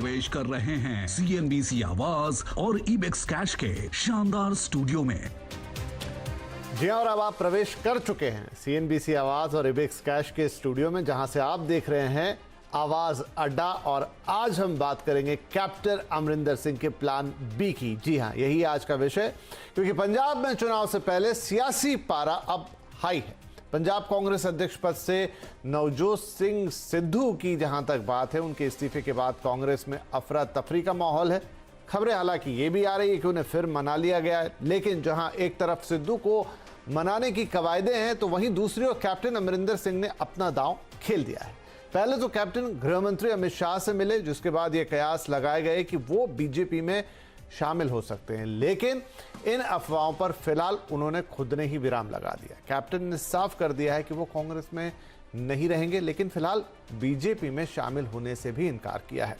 प्रवेश कर रहे हैं सीएनबीसी आवाज और इबेक्स कैश के शानदार स्टूडियो में। जी और अब आप प्रवेश कर चुके हैं सीएनबीसी आवाज और इबेक्स कैश के स्टूडियो में, जहां से आप देख रहे हैं आवाज अड्डा। और आज हम बात करेंगे कैप्टन अमरिंदर सिंह के प्लान बी की। जी हां, यही आज का विषय, क्योंकि पंजाब में चुनाव से पहले सियासी पारा अब हाई है। पंजाब कांग्रेस अध्यक्ष पद से नवजोत सिंह सिद्धू की जहां तक बात है, उनके इस्तीफे के बाद कांग्रेस में अफरा तफरी का माहौल है। खबरें हालांकि ये भी आ रही है कि उन्हें फिर मना लिया गया है, लेकिन जहां एक तरफ सिद्धू को मनाने की कवायदे हैं, तो वहीं दूसरी ओर कैप्टन अमरिंदर सिंह ने अपना दांव खेल दिया है। पहले तो कैप्टन गृह मंत्री अमित शाह से मिले, जिसके बाद ये कयास लगाए गए कि वो बीजेपी में शामिल हो सकते हैं, लेकिन इन अफवाहों पर फिलहाल उन्होंने खुद ने ही विराम लगा दिया। कैप्टन ने साफ कर दिया है कि वो कांग्रेस में नहीं रहेंगे, लेकिन फिलहाल बीजेपी में शामिल होने से भी इनकार किया है।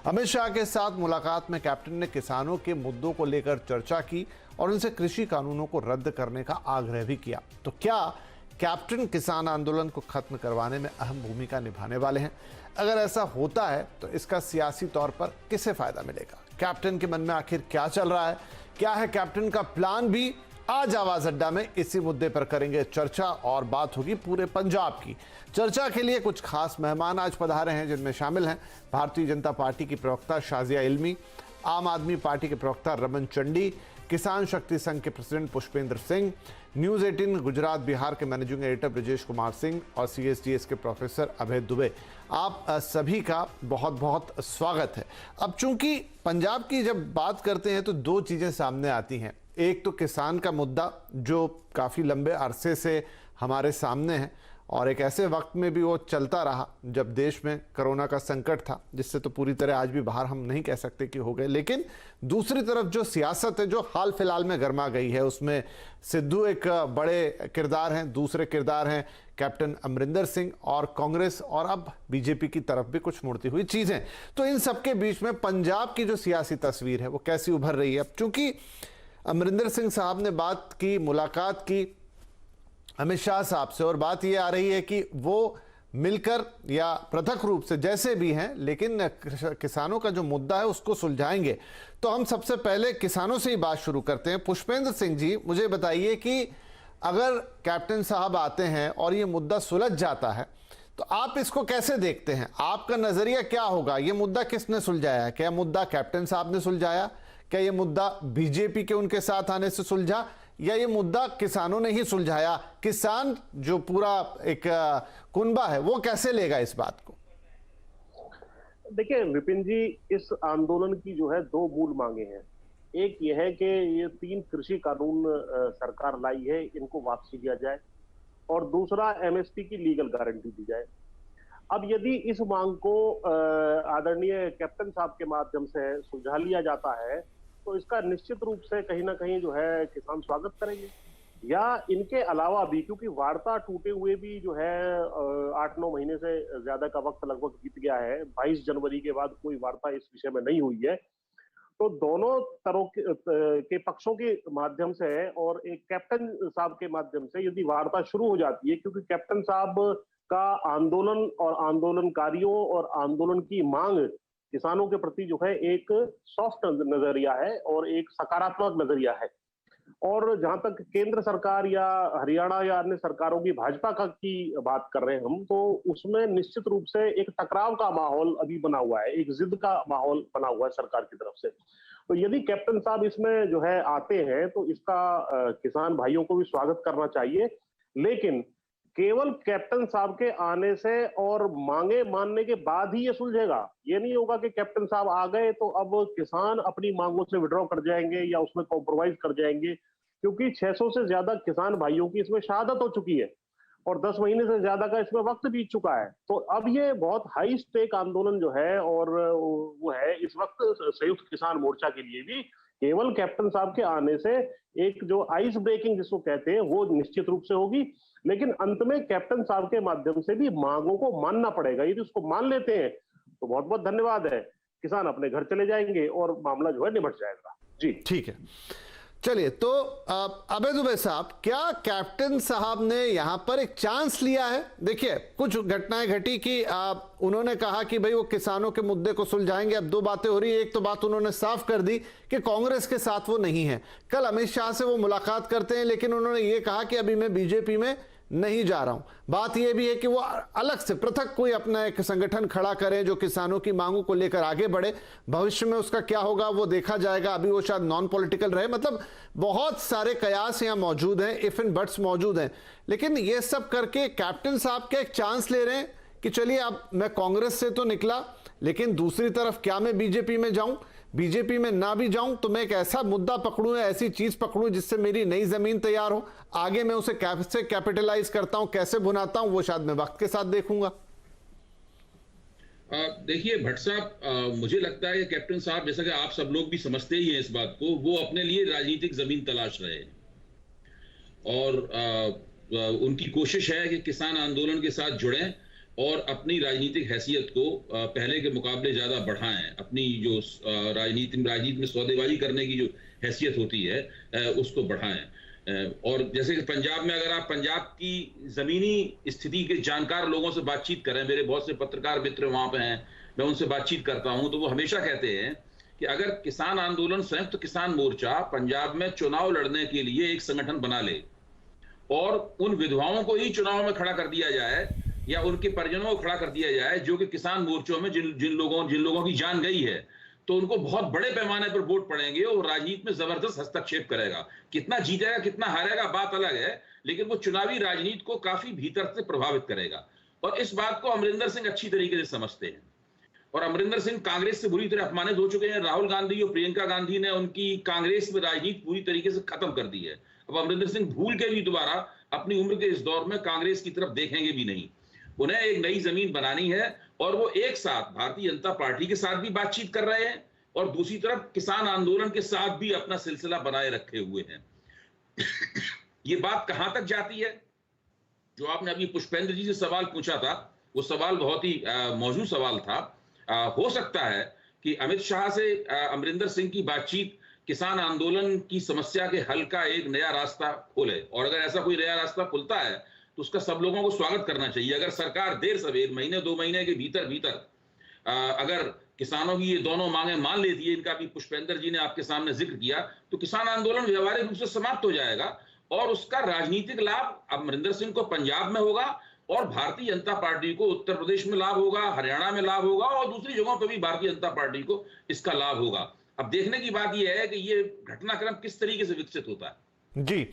अमित शाह के साथ मुलाकात में कैप्टन ने किसानों के मुद्दों को लेकर चर्चा की और उनसे कृषि कानूनों को रद्द करने का आग्रह भी किया। तो क्या कैप्टन किसान आंदोलन को खत्म करवाने में अहम भूमिका निभाने वाले हैं? अगर ऐसा होता है तो इसका सियासी तौर पर किसे फायदा मिलेगा? कैप्टन के मन में आखिर क्या चल रहा है? क्या है कैप्टन का प्लान भी? आज आवाज अड्डा में इसी मुद्दे पर करेंगे चर्चा और बात होगी पूरे पंजाब की। चर्चा के लिए कुछ खास मेहमान आज पधारे हैं, जिनमें शामिल हैं भारतीय जनता पार्टी की प्रवक्ता शाजिया इल्मी, आम आदमी पार्टी के प्रवक्ता रमन चंडी, किसान शक्ति संघ के प्रेसिडेंट पुष्पेंद्र सिंह, न्यूज 18 गुजरात बिहार के मैनेजिंग एडिटर ब्रजेश कुमार सिंह और सीएसडीएस के प्रोफेसर अभय दुबे। आप सभी का बहुत बहुत स्वागत है। अब चूंकि पंजाब की जब बात करते हैं तो दो चीजें सामने आती हैं। एक तो किसान का मुद्दा, जो काफी लंबे अरसे से हमारे सामने है और एक ऐसे वक्त में भी वो चलता रहा जब देश में कोरोना का संकट था, जिससे तो पूरी तरह आज भी बाहर हम नहीं कह सकते कि हो गए। लेकिन दूसरी तरफ जो सियासत है, जो हाल फिलहाल में गर्मा गई है, उसमें सिद्धू एक बड़े किरदार हैं, दूसरे किरदार हैं कैप्टन अमरिंदर सिंह और कांग्रेस, और अब बीजेपी की तरफ भी कुछ मुड़ती हुई चीजें। तो इन सबके बीच में पंजाब की जो सियासी तस्वीर है वो कैसी उभर रही है? अब चूंकि अमरिंदर सिंह साहब ने बात की, मुलाकात की अमित शाह साहब से, और बात यह आ रही है कि वो मिलकर या पृथक रूप से जैसे भी हैं, लेकिन किसानों का जो मुद्दा है उसको सुलझाएंगे। तो हम सबसे पहले किसानों से ही बात शुरू करते हैं। पुष्पेंद्र सिंह जी, मुझे बताइए कि अगर कैप्टन साहब आते हैं और ये मुद्दा सुलझ जाता है तो आप इसको कैसे देखते हैं? आपका नजरिया क्या होगा? ये मुद्दा किसने सुलझाया है? क्या मुद्दा कैप्टन साहब ने सुलझाया? क्या ये मुद्दा बीजेपी के उनके साथ आने से सुलझा, या ये मुद्दा किसानों ने ही सुलझाया? किसान जो पूरा एक कुनबा है वो कैसे लेगा इस बात को? देखिए विपिन जी, इस आंदोलन की जो है दो मूल मांगे हैं। एक ये है कि ये 3 कृषि कानून सरकार लाई है, इनको वापसी दिया जाए, और दूसरा एमएसपी की लीगल गारंटी दी जाए। अब यदि इस मांग को आदरणीय कैप्टन साहब के माध्यम से सुलझा लिया जाता है तो इसका निश्चित रूप से कहीं ना कहीं जो है किसान स्वागत करेंगे। या इनके अलावा भी, क्योंकि वार्ता टूटे हुए भी जो है 8-9 महीने से ज्यादा का वक्त लगभग बीत गया है, 22 जनवरी के बाद कोई वार्ता इस विषय में नहीं हुई है। तो दोनों तरह के पक्षों के माध्यम से और एक कैप्टन साहब के माध्यम से यदि वार्ता शुरू हो जाती है, क्योंकि कैप्टन साहब का आंदोलन और आंदोलनकारियों और आंदोलन की मांग किसानों के प्रति जो है एक सॉफ्ट नजरिया है और एक सकारात्मक नजरिया है। और जहां तक केंद्र सरकार या हरियाणा या अन्य सरकारों की भाजपा का की बात कर रहे हैं हम, तो उसमें निश्चित रूप से एक टकराव का माहौल अभी बना हुआ है, एक जिद का माहौल बना हुआ है सरकार की तरफ से। तो यदि कैप्टन साहब इसमें जो है आते हैं तो इसका किसान भाइयों को भी स्वागत करना चाहिए। लेकिन केवल कैप्टन साहब के आने से और मांगे मानने के बाद ही ये सुलझेगा। ये नहीं होगा कि कैप्टन साहब आ गए तो अब किसान अपनी मांगों से विड्रॉ कर जाएंगे या उसमें कॉम्प्रोमाइज कर जाएंगे, क्योंकि 600 से ज्यादा किसान भाइयों की इसमें शहादत हो चुकी है और 10 महीने से ज्यादा का इसमें वक्त बीत चुका है। तो अब ये बहुत हाई स्टेक आंदोलन जो है और वो है इस वक्त संयुक्त किसान मोर्चा के लिए भी केवल कैप्टन साहब के आने से एक जो आइस ब्रेकिंग जिसको कहते हैं वो निश्चित रूप से होगी। लेकिन अंत में कैप्टन साहब के माध्यम से भी मांगों को मानना पड़ेगा। यदि उसको मान लेते हैं तो बहुत बहुत धन्यवाद है, किसान अपने घर चले जाएंगे और मामला जो है निपट जाएगा। जी ठीक है। चलिए, तो अबे दुबे साहब, क्या कैप्टन साहब ने यहां पर एक चांस लिया है? देखिए, कुछ घटनाएं घटी कि उन्होंने कहा कि भाई वो किसानों के मुद्दे को सुलझाएंगे। अब दो बातें हो रही है। एक तो बात उन्होंने साफ कर दी कि कांग्रेस के साथ वो नहीं है। कल अमित शाह से वो मुलाकात करते हैं, लेकिन उन्होंने ये कहा कि अभी मैं बीजेपी में नहीं जा रहा हूं। बात यह भी है कि वो अलग से पृथक कोई अपना एक संगठन खड़ा करें जो किसानों की मांगों को लेकर आगे बढ़े। भविष्य में उसका क्या होगा वो देखा जाएगा। अभी वो शायद नॉन पॉलिटिकल रहे। मतलब बहुत सारे कयास यहां मौजूद हैं, इफ एंड बट्स मौजूद हैं। लेकिन ये सब करके कैप्टन साहब क्या एक चांस ले रहे हैं कि चलिए, अब मैं कांग्रेस से तो निकला, लेकिन दूसरी तरफ क्या मैं बीजेपी में जाऊं? बीजेपी में ना भी जाऊं तो मैं एक ऐसा मुद्दा पकड़ूं, ऐसी चीज पकड़ूं जिससे मेरी नई जमीन तैयार हो। आगे मैं उसे कैसे कैपिटलाइज करता हूं, कैसे भुनाता हूं, वो शायद मैं वक्त के साथ देखूंगा। देखिए भट्ट साहब, मुझे लगता है कि कैप्टन साहब, जैसा कि आप सब लोग भी समझते ही हैं इस बात को, वो अपने लिए राजनीतिक जमीन तलाश रहे हैं और उनकी कोशिश है कि किसान आंदोलन के साथ जुड़ें और अपनी राजनीतिक हैसियत को पहले के मुकाबले ज्यादा बढ़ाएं। अपनी जो राजनीति में सौदेबाजी करने की जो हैसियत होती है उसको बढ़ाएं। और जैसे कि पंजाब में, अगर आप पंजाब की जमीनी स्थिति के जानकार लोगों से बातचीत करें, मेरे बहुत से पत्रकार मित्र वहां पे हैं, मैं उनसे बातचीत करता हूं, तो वो हमेशा कहते हैं कि अगर किसान आंदोलन, संयुक्त किसान मोर्चा पंजाब में चुनाव लड़ने के लिए एक संगठन बना ले और उन विधवाओं को ही चुनाव में खड़ा कर दिया जाए या उनके परिजनों को खड़ा कर दिया जाए जो कि किसान मोर्चों में जिन लोगों की जान गई है, तो उनको बहुत बड़े पैमाने पर वोट पड़ेंगे और राजनीति में जबरदस्त हस्तक्षेप करेगा। कितना जीतेगा कितना हारेगा बात अलग है, लेकिन वो चुनावी राजनीति को काफी भीतर से प्रभावित करेगा। और इस बात को अमरिंदर सिंह अच्छी तरीके से समझते हैं और अमरिंदर सिंह कांग्रेस से बुरी तरह अपमानित हो चुके हैं। राहुल गांधी और प्रियंका गांधी ने उनकी कांग्रेस में राजनीति पूरी तरीके से खत्म कर दी है। अब अमरिंदर सिंह भूल के भी दोबारा अपनी उम्र के इस दौर में कांग्रेस की तरफ देखेंगे भी नहीं। उन्हें एक नई जमीन बनानी है और वो एक साथ भारतीय जनता पार्टी के साथ भी बातचीत कर रहे हैं और दूसरी तरफ किसान आंदोलन के साथ भी अपना सिलसिला बनाए रखे हुए हैं। ये बात कहां तक जाती है? जो आपने अभी पुष्पेंद्र जी से सवाल पूछा था, वो सवाल बहुत ही मौजूद सवाल था। हो सकता है कि अमित शाह से अमरिंदर सिंह की बातचीत किसान आंदोलन की समस्या के हल का एक नया रास्ता खोले, और अगर ऐसा कोई नया रास्ता खुलता है तो उसका सब लोगों को स्वागत करना चाहिए। अगर सरकार देर सवेर, महीने 2 महीने के भीतर अगर किसानों की ये दोनों मांगे मान लेती है, इनका भी पुष्पेंद्र जी ने आपके सामने जिक्र किया, तो किसान आंदोलन व्यवहारिक रूप से समाप्त हो जाएगा और उसका राजनीतिक लाभ अमरिंदर सिंह को पंजाब में होगा और भारतीय जनता पार्टी को उत्तर प्रदेश में लाभ होगा, हरियाणा में लाभ होगा और दूसरी जगहों पर भी भारतीय जनता पार्टी को इसका लाभ होगा। अब देखने की बात यह है कि ये घटनाक्रम किस तरीके से विकसित होता है। जी,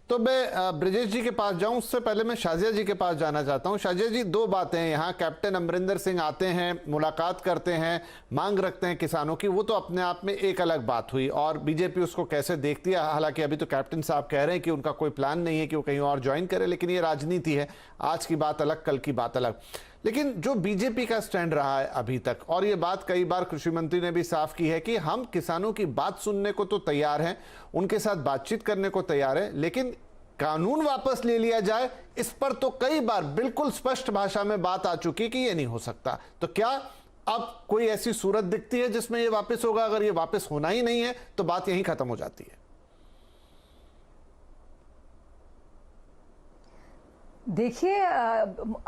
तो मैं ब्रजेश जी के पास जाऊं, उससे पहले मैं शाजिया जी के पास जाना चाहता हूं। शाजिया जी, दो बातें हैं यहाँ। कैप्टन अमरिंदर सिंह आते हैं, मुलाकात करते हैं, मांग रखते हैं किसानों की, वो तो अपने आप में एक अलग बात हुई और बीजेपी उसको कैसे देखती है। हालांकि अभी तो कैप्टन साहब कह रहे हैं कि उनका कोई प्लान नहीं है कि वो कहीं और ज्वाइन करे, लेकिन ये राजनीति है, आज की बात अलग, कल की बात अलग। लेकिन जो बीजेपी का स्टैंड रहा है अभी तक, और ये बात कई बार कृषि मंत्री ने भी साफ की है कि हम किसानों की बात सुनने को तो तैयार हैं, उनके साथ बातचीत करने को तैयार है, लेकिन कानून वापस ले लिया जाए, इस पर तो कई बार बिल्कुल स्पष्ट भाषा में बात आ चुकी कि ये नहीं हो सकता। तो क्या अब कोई ऐसी सूरत दिखती है जिसमें ये वापस होगा? अगर ये वापस होना ही नहीं है तो बात यहीं खत्म हो जाती है। देखिए,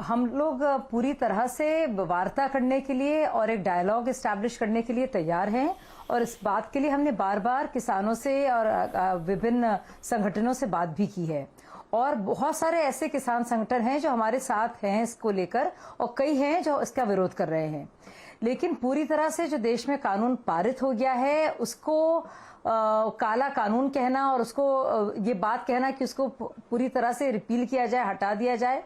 हम लोग पूरी तरह से वार्ता करने के लिए और एक डायलॉग एस्टैब्लिश करने के लिए तैयार हैं और इस बात के लिए हमने बार बार किसानों से और विभिन्न संगठनों से बात भी की है और बहुत सारे ऐसे किसान संगठन हैं जो हमारे साथ हैं इसको लेकर और कई हैं जो इसका विरोध कर रहे हैं। लेकिन पूरी तरह से जो देश में कानून पारित हो गया है उसको काला कानून कहना और उसको ये बात कहना कि उसको पूरी तरह से रिपील किया जाए, हटा दिया जाए,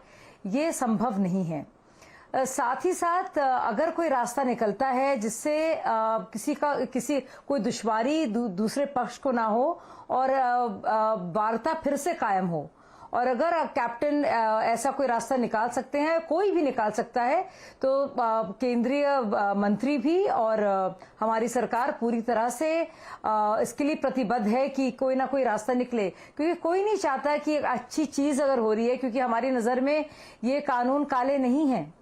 ये संभव नहीं है। साथ ही साथ अगर कोई रास्ता निकलता है जिससे कोई दुश्वारी दूसरे पक्ष को ना हो और वार्ता फिर से कायम हो, और अगर कैप्टन ऐसा कोई रास्ता निकाल सकते हैं, कोई भी निकाल सकता है, तो केंद्रीय मंत्री भी और हमारी सरकार पूरी तरह से इसके लिए प्रतिबद्ध है कि कोई ना कोई रास्ता निकले, क्योंकि कोई नहीं चाहता कि एक अच्छी चीज अगर हो रही है, क्योंकि हमारी नजर में ये कानून काले नहीं हैं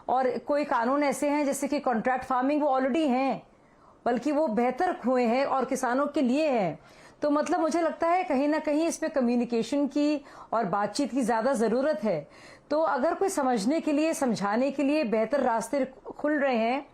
और कोई कानून ऐसे हैं जैसे कि कॉन्ट्रैक्ट फार्मिंग वो ऑलरेडी हैं, बल्कि वो बेहतर हुए हैं और किसानों के लिए हैं। तो मतलब मुझे लगता है कहीं ना कहीं इसमें कम्युनिकेशन की और बातचीत की ज्यादा जरूरत है। तो अगर कोई समझने के लिए, समझाने के लिए बेहतर रास्ते खुल रहे हैं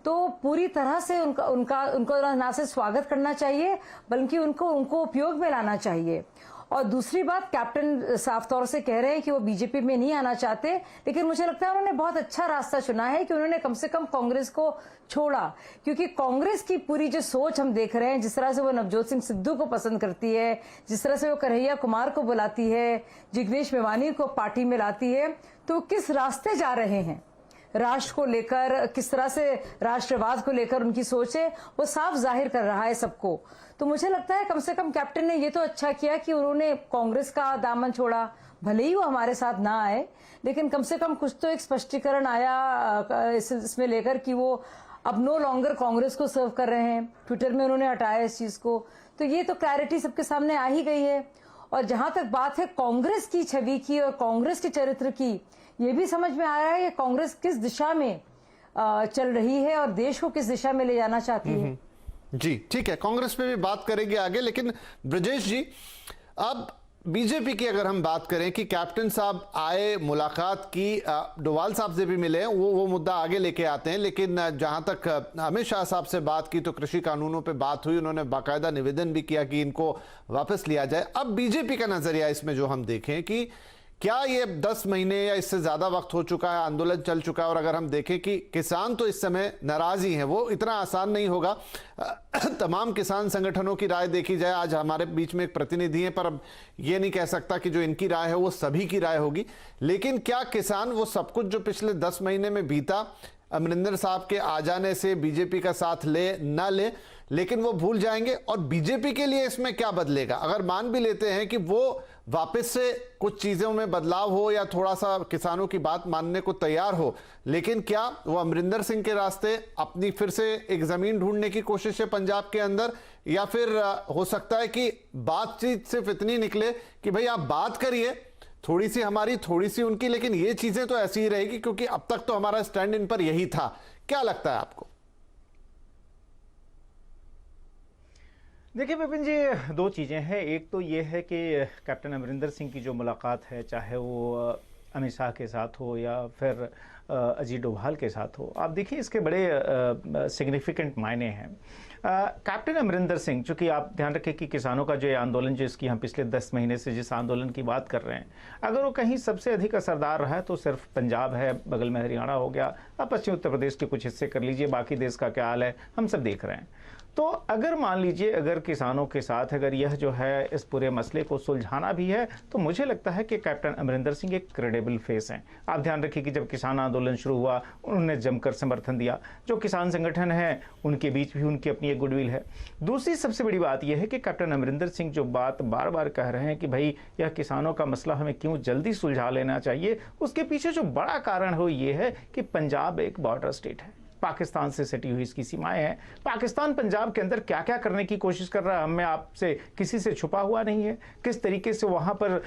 तो पूरी तरह से उनको ना सिर्फ स्वागत करना चाहिए बल्कि उनको उपयोग में लाना चाहिए। और दूसरी बात, कैप्टन साफ तौर से कह रहे हैं कि वो बीजेपी में नहीं आना चाहते, लेकिन मुझे लगता है उन्होंने बहुत अच्छा रास्ता चुना है कि उन्होंने कम से कम कांग्रेस को छोड़ा, क्योंकि कांग्रेस की पूरी जो सोच हम देख रहे हैं, जिस तरह से वो नवजोत सिंह सिद्धू को पसंद करती है, जिस तरह से वो कन्हैया कुमार को बुलाती है, जिग्नेश मेवानी को पार्टी में लाती है, तो किस रास्ते जा रहे हैं, राष्ट्र को लेकर किस तरह से राष्ट्रवाद को लेकर उनकी सोच है, वो साफ जाहिर कर रहा है सबको। तो मुझे लगता है कम से कम कैप्टन ने ये तो अच्छा किया कि उन्होंने कांग्रेस का दामन छोड़ा, भले ही वो हमारे साथ ना आए, लेकिन कम से कम कुछ तो एक स्पष्टीकरण आया इसमें लेकर कि वो अब नो लॉन्गर कांग्रेस को सर्व कर रहे हैं। ट्विटर में उन्होंने हटाया इस चीज को, तो ये तो क्लैरिटी सबके सामने आ ही गई है। और जहां तक बात है कांग्रेस की छवि की और कांग्रेस के चरित्र की, ये भी समझ में आ रहा है कि कांग्रेस किस दिशा में चल रही है और देश को किस दिशा में ले जाना चाहती है। जी ठीक है, कांग्रेस पे भी बात करेंगे आगे, लेकिन ब्रजेश जी, अब बीजेपी की अगर हम बात करें कि कैप्टन साहब आए, मुलाकात की, डोवाल साहब से भी मिले, वो मुद्दा आगे लेके आते हैं, लेकिन जहां तक अमित शाह साहब से बात की तो कृषि कानूनों पे बात हुई, उन्होंने बाकायदा निवेदन भी किया कि इनको वापस लिया जाए। अब बीजेपी का नजरिया इसमें जो हम देखें कि क्या ये 10 महीने या इससे ज्यादा वक्त हो चुका है, आंदोलन चल चुका है, और अगर हम देखें कि किसान तो इस समय नाराज ही हैं, वो इतना आसान नहीं होगा। तमाम किसान संगठनों की राय देखी जाए, आज हमारे बीच में एक प्रतिनिधि है, पर अब ये नहीं कह सकता कि जो इनकी राय है वो सभी की राय होगी, लेकिन क्या किसान वो सब कुछ जो पिछले 10 महीने में बीता, अमरिंदर साहब के आ जाने से बीजेपी का साथ ले ना ले, लेकिन वो भूल जाएंगे? और बीजेपी के लिए इसमें क्या बदलेगा? अगर मान भी लेते हैं कि वो वापस से कुछ चीजों में बदलाव हो या थोड़ा सा किसानों की बात मानने को तैयार हो, लेकिन क्या वो अमरिंदर सिंह के रास्ते अपनी फिर से एक जमीन ढूंढने की कोशिश है पंजाब के अंदर, या फिर हो सकता है कि बातचीत सिर्फ इतनी निकले कि भाई आप बात करिए, थोड़ी सी हमारी थोड़ी सी उनकी, लेकिन ये चीजें तो ऐसी ही रहेगी क्योंकि अब तक तो हमारा स्टैंड इन पर यही था। क्या लगता है आपको? देखिए विपिन जी, दो चीज़ें हैं। एक तो ये है कि कैप्टन अमरिंदर सिंह की जो मुलाकात है, चाहे वो अमित शाह के साथ हो या फिर अजीत डोभाल के साथ हो, आप देखिए इसके बड़े सिग्निफिकेंट मायने हैं। कैप्टन अमरिंदर सिंह, चूँकि आप ध्यान रखें कि किसानों का जो ये आंदोलन, जो इसकी हम पिछले 10 महीने से जिस आंदोलन की बात कर रहे हैं, अगर वो कहीं सबसे अधिक असरदार रहा है तो सिर्फ पंजाब है, बगल में हरियाणा हो गया, अब पश्चिमी उत्तर प्रदेश के कुछ हिस्से कर लीजिए, बाकी देश का क्या हाल है हम सब देख रहे हैं। तो अगर मान लीजिए अगर किसानों के साथ अगर यह जो है इस पूरे मसले को सुलझाना भी है, तो मुझे लगता है कि कैप्टन अमरिंदर सिंह एक क्रेडिबल फेस हैं। आप ध्यान रखिए कि जब किसान आंदोलन शुरू हुआ उन्होंने जमकर समर्थन दिया, जो किसान संगठन हैं उनके बीच भी उनकी अपनी एक गुडविल है। दूसरी सबसे बड़ी बात यह है कि कैप्टन अमरिंदर सिंह जो बात बार बार कह रहे हैं कि भाई यह किसानों का मसला हमें क्यों जल्दी सुलझा लेना चाहिए, उसके पीछे जो बड़ा कारण हो ये है कि पंजाब एक बॉर्डर स्टेट है, पाकिस्तान से सटी हुई इसकी सीमाएं हैं। पाकिस्तान पंजाब के अंदर क्या क्या करने की कोशिश कर रहा है हमें आपसे किसी से छुपा हुआ नहीं है। किस तरीके से वहां पर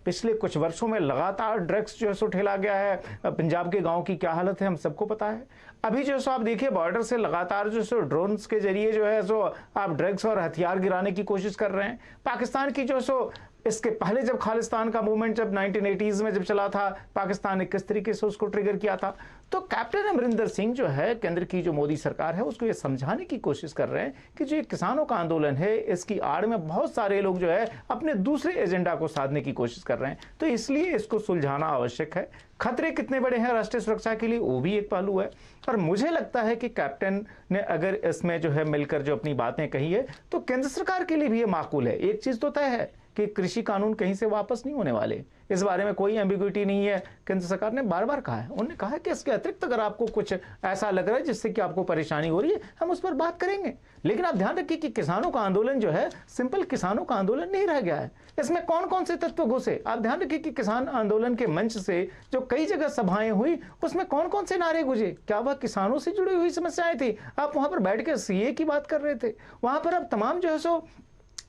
पिछले कुछ वर्षों में लगातार ड्रग्स जो है सो ठेला गया है, पंजाब के गांव की क्या हालत है हम सबको पता है। अभी जो सो आप देखिए बॉर्डर से लगातार जो सो ड्रोन्स के जरिए जो है सो आप ड्रग्स और हथियार गिराने की कोशिश कर रहे हैं। पाकिस्तान की जो सो इसके पहले जब खालिस्तान का मूवमेंट जब 1980s में जब चला था, पाकिस्तान ने किस तरीके से उसको ट्रिगर किया था। तो कैप्टन अमरिंदर सिंह जो है, केंद्र की जो मोदी सरकार है, उसको ये समझाने की कोशिश कर रहे हैं कि जो किसानों का आंदोलन है इसकी आड़ में बहुत सारे लोग जो है अपने दूसरे एजेंडा को साधने की कोशिश कर रहे हैं, तो इसलिए इसको सुलझाना आवश्यक है। खतरे कितने बड़े हैं राष्ट्रीय सुरक्षा के लिए, वो भी एक पहलू है। और मुझे लगता है कि कैप्टन ने अगर इसमें जो है मिलकर जो अपनी बातें कही है तो केंद्र सरकार के लिए भी ये माकूल है। एक चीज तो तय है कि कृषि कानून कहीं से वापस नहीं होने वाले, इस बारे में कोई एम्बिग्युइटी नहीं है। केंद्र सरकार ने बार बार कहा है, उन्होंने कहा है कि इसके अतिरिक्त अगर आपको कुछ ऐसा लग रहा है जिससे कि आपको परेशानी हो रही है, हम उस पर बात करेंगे। लेकिन आप ध्यान रखिए कि किसानों का आंदोलन जो है सिंपल किसानों का आंदोलन नहीं रह गया है। इसमें कौन कौन से तत्व घुसे, आप ध्यान रखिए कि किसान आंदोलन के मंच से जो कई जगह सभाएं हुई उसमें कौन कौन से नारे गुजे, क्या वह किसानों से जुड़ी हुई समस्याएं थी? आप वहां पर बैठ के सीए की बात कर रहे थे, वहां पर आप तमाम जो है सो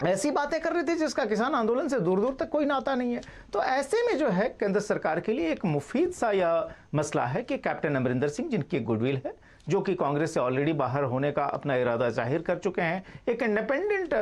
ऐसी बातें कर रहे थे जिसका किसान आंदोलन से दूर दूर तक कोई नाता नहीं है। तो ऐसे में जो है केंद्र सरकार के लिए एक मुफीद सा यह मसला है कि कैप्टन अमरिंदर सिंह, जिनकी गुडविल है, जो कि कांग्रेस से ऑलरेडी बाहर होने का अपना इरादा जाहिर कर चुके हैं, एक इंडिपेंडेंट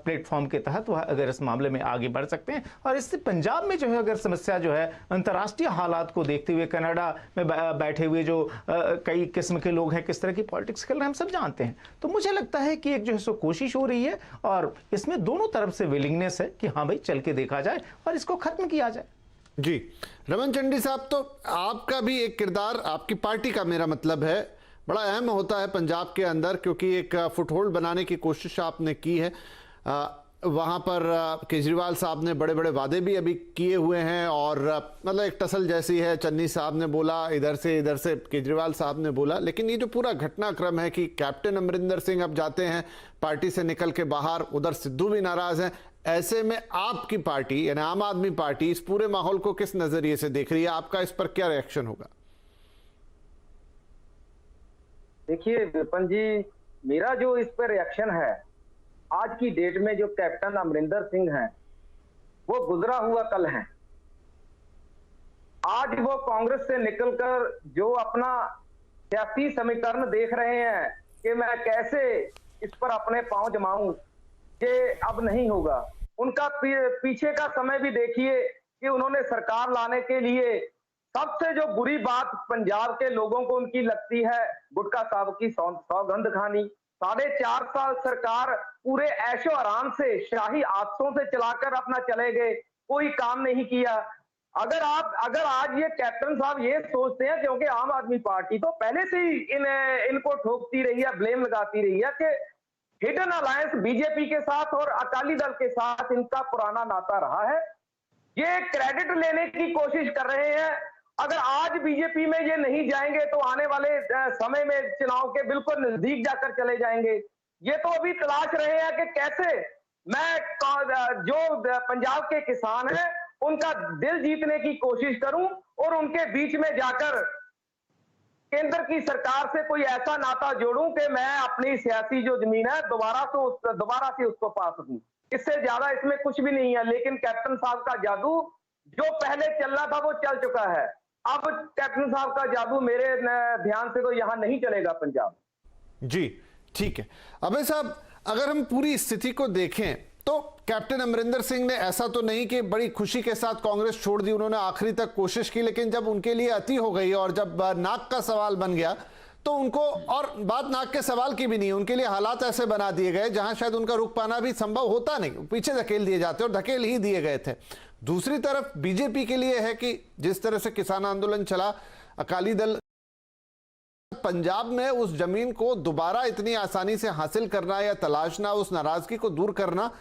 प्लेटफॉर्म के तहत वह अगर इस मामले में आगे बढ़ सकते हैं। और इससे पंजाब में जो है अगर समस्या जो है अंतर्राष्ट्रीय हालात को देखते हुए, कनाडा में बैठे हुए जो कई किस्म के लोग हैं किस तरह की पॉलिटिक्स खेल रहे हैं हम सब जानते हैं। तो मुझे लगता है कि एक जो है सो कोशिश हो रही है और इसमें दोनों तरफ से विलिंगनेस है कि हाँ भाई चल के देखा जाए और इसको खत्म किया जाए। जी रमन चंडी साहब, तो आपका भी एक किरदार, आपकी पार्टी का मेरा मतलब है, बड़ा अहम होता है पंजाब के अंदर, क्योंकि एक फुटहोल्ड बनाने की कोशिश आपने की है। वहाँ पर केजरीवाल साहब ने बड़े बड़े वादे भी अभी किए हुए हैं और मतलब एक टसल जैसी है, चन्नी साहब ने बोला इधर से केजरीवाल साहब ने बोला। लेकिन ये जो पूरा घटनाक्रम है कि कैप्टन अमरिंदर सिंह अब जाते हैं पार्टी से निकल के बाहर, उधर सिद्धू भी नाराज हैं, ऐसे में आपकी पार्टी यानी आम आदमी पार्टी इस पूरे माहौल को किस नजरिए से देख रही है? आपका इस पर क्या रिएक्शन होगा? देखिए विपिन जी, मेरा जो इस पर रिएक्शन है, आज की डेट में जो कैप्टन अमरिंदर सिंह हैं वो गुजरा हुआ कल हैं। आज वो कांग्रेस से निकलकर जो अपना सियासी समीकरण देख रहे हैं कि मैं कैसे इस पर अपने पांव जमाऊं, ये अब नहीं होगा। उनका पीछे का समय भी देखिए कि उन्होंने सरकार लाने के लिए सबसे जो बुरी बात पंजाब के लोगों को उनकी लगती है, गुटखा साहब की सौगंध खानी। 4.5 साल सरकार पूरे ऐशो आराम से शाही आदतों से चलाकर अपना चले गए, कोई काम नहीं किया। अगर आज ये कैप्टन साहब ये सोचते हैं, क्योंकि आम आदमी पार्टी तो पहले से ही इनको ठोकती रही है, ब्लेम लगाती रही है कि हिडन अलायंस बीजेपी के साथ और अकाली दल के साथ इनका पुराना नाता रहा है, ये क्रेडिट लेने की कोशिश कर रहे हैं। अगर आज बीजेपी में ये नहीं जाएंगे तो आने वाले समय में चुनाव के बिल्कुल नजदीक जाकर चले जाएंगे। ये तो अभी तलाश रहे हैं कि कैसे मैं जो पंजाब के किसान हैं उनका दिल जीतने की कोशिश करूं और उनके बीच में जाकर केंद्र की सरकार से कोई ऐसा नाता जोड़ूं कि मैं अपनी सियासी जो जमीन है दोबारा से उसको पा सकूं। इससे ज्यादा इसमें कुछ भी नहीं है। लेकिन कैप्टन साहब का जादू जो पहले चलना था वो चल चुका है। अब कैप्टन साहब का जादू मेरे ध्यान से तो यहां नहीं चलेगा पंजाब। जी ठीक है। अबे साहब, अगर हम पूरी स्थिति को देखें तो कैप्टन अमरिंदर सिंह ने ऐसा तो नहीं कि बड़ी खुशी के साथ कांग्रेस छोड़ दी, उन्होंने आखिरी तक कोशिश की, लेकिन जब उनके लिए अति हो गई और जब नाक का सवाल बन गया तो उनको, और बात नाक के सवाल की भी नहीं, उनके लिए हालात ऐसे बना दिए गए जहां शायद उनका रुक पाना भी संभव होता नहीं, पीछे धकेल दिए जाते और धकेल ही दिए गए थे। दूसरी तरफ बीजेपी के लिए है कि जिस तरह से किसान आंदोलन चला, अकाली दल पंजाब में उस जमीन को दोबारा इतनी आसानी से हासिल करना या तलाशना, उस नाराजगी को दूर करना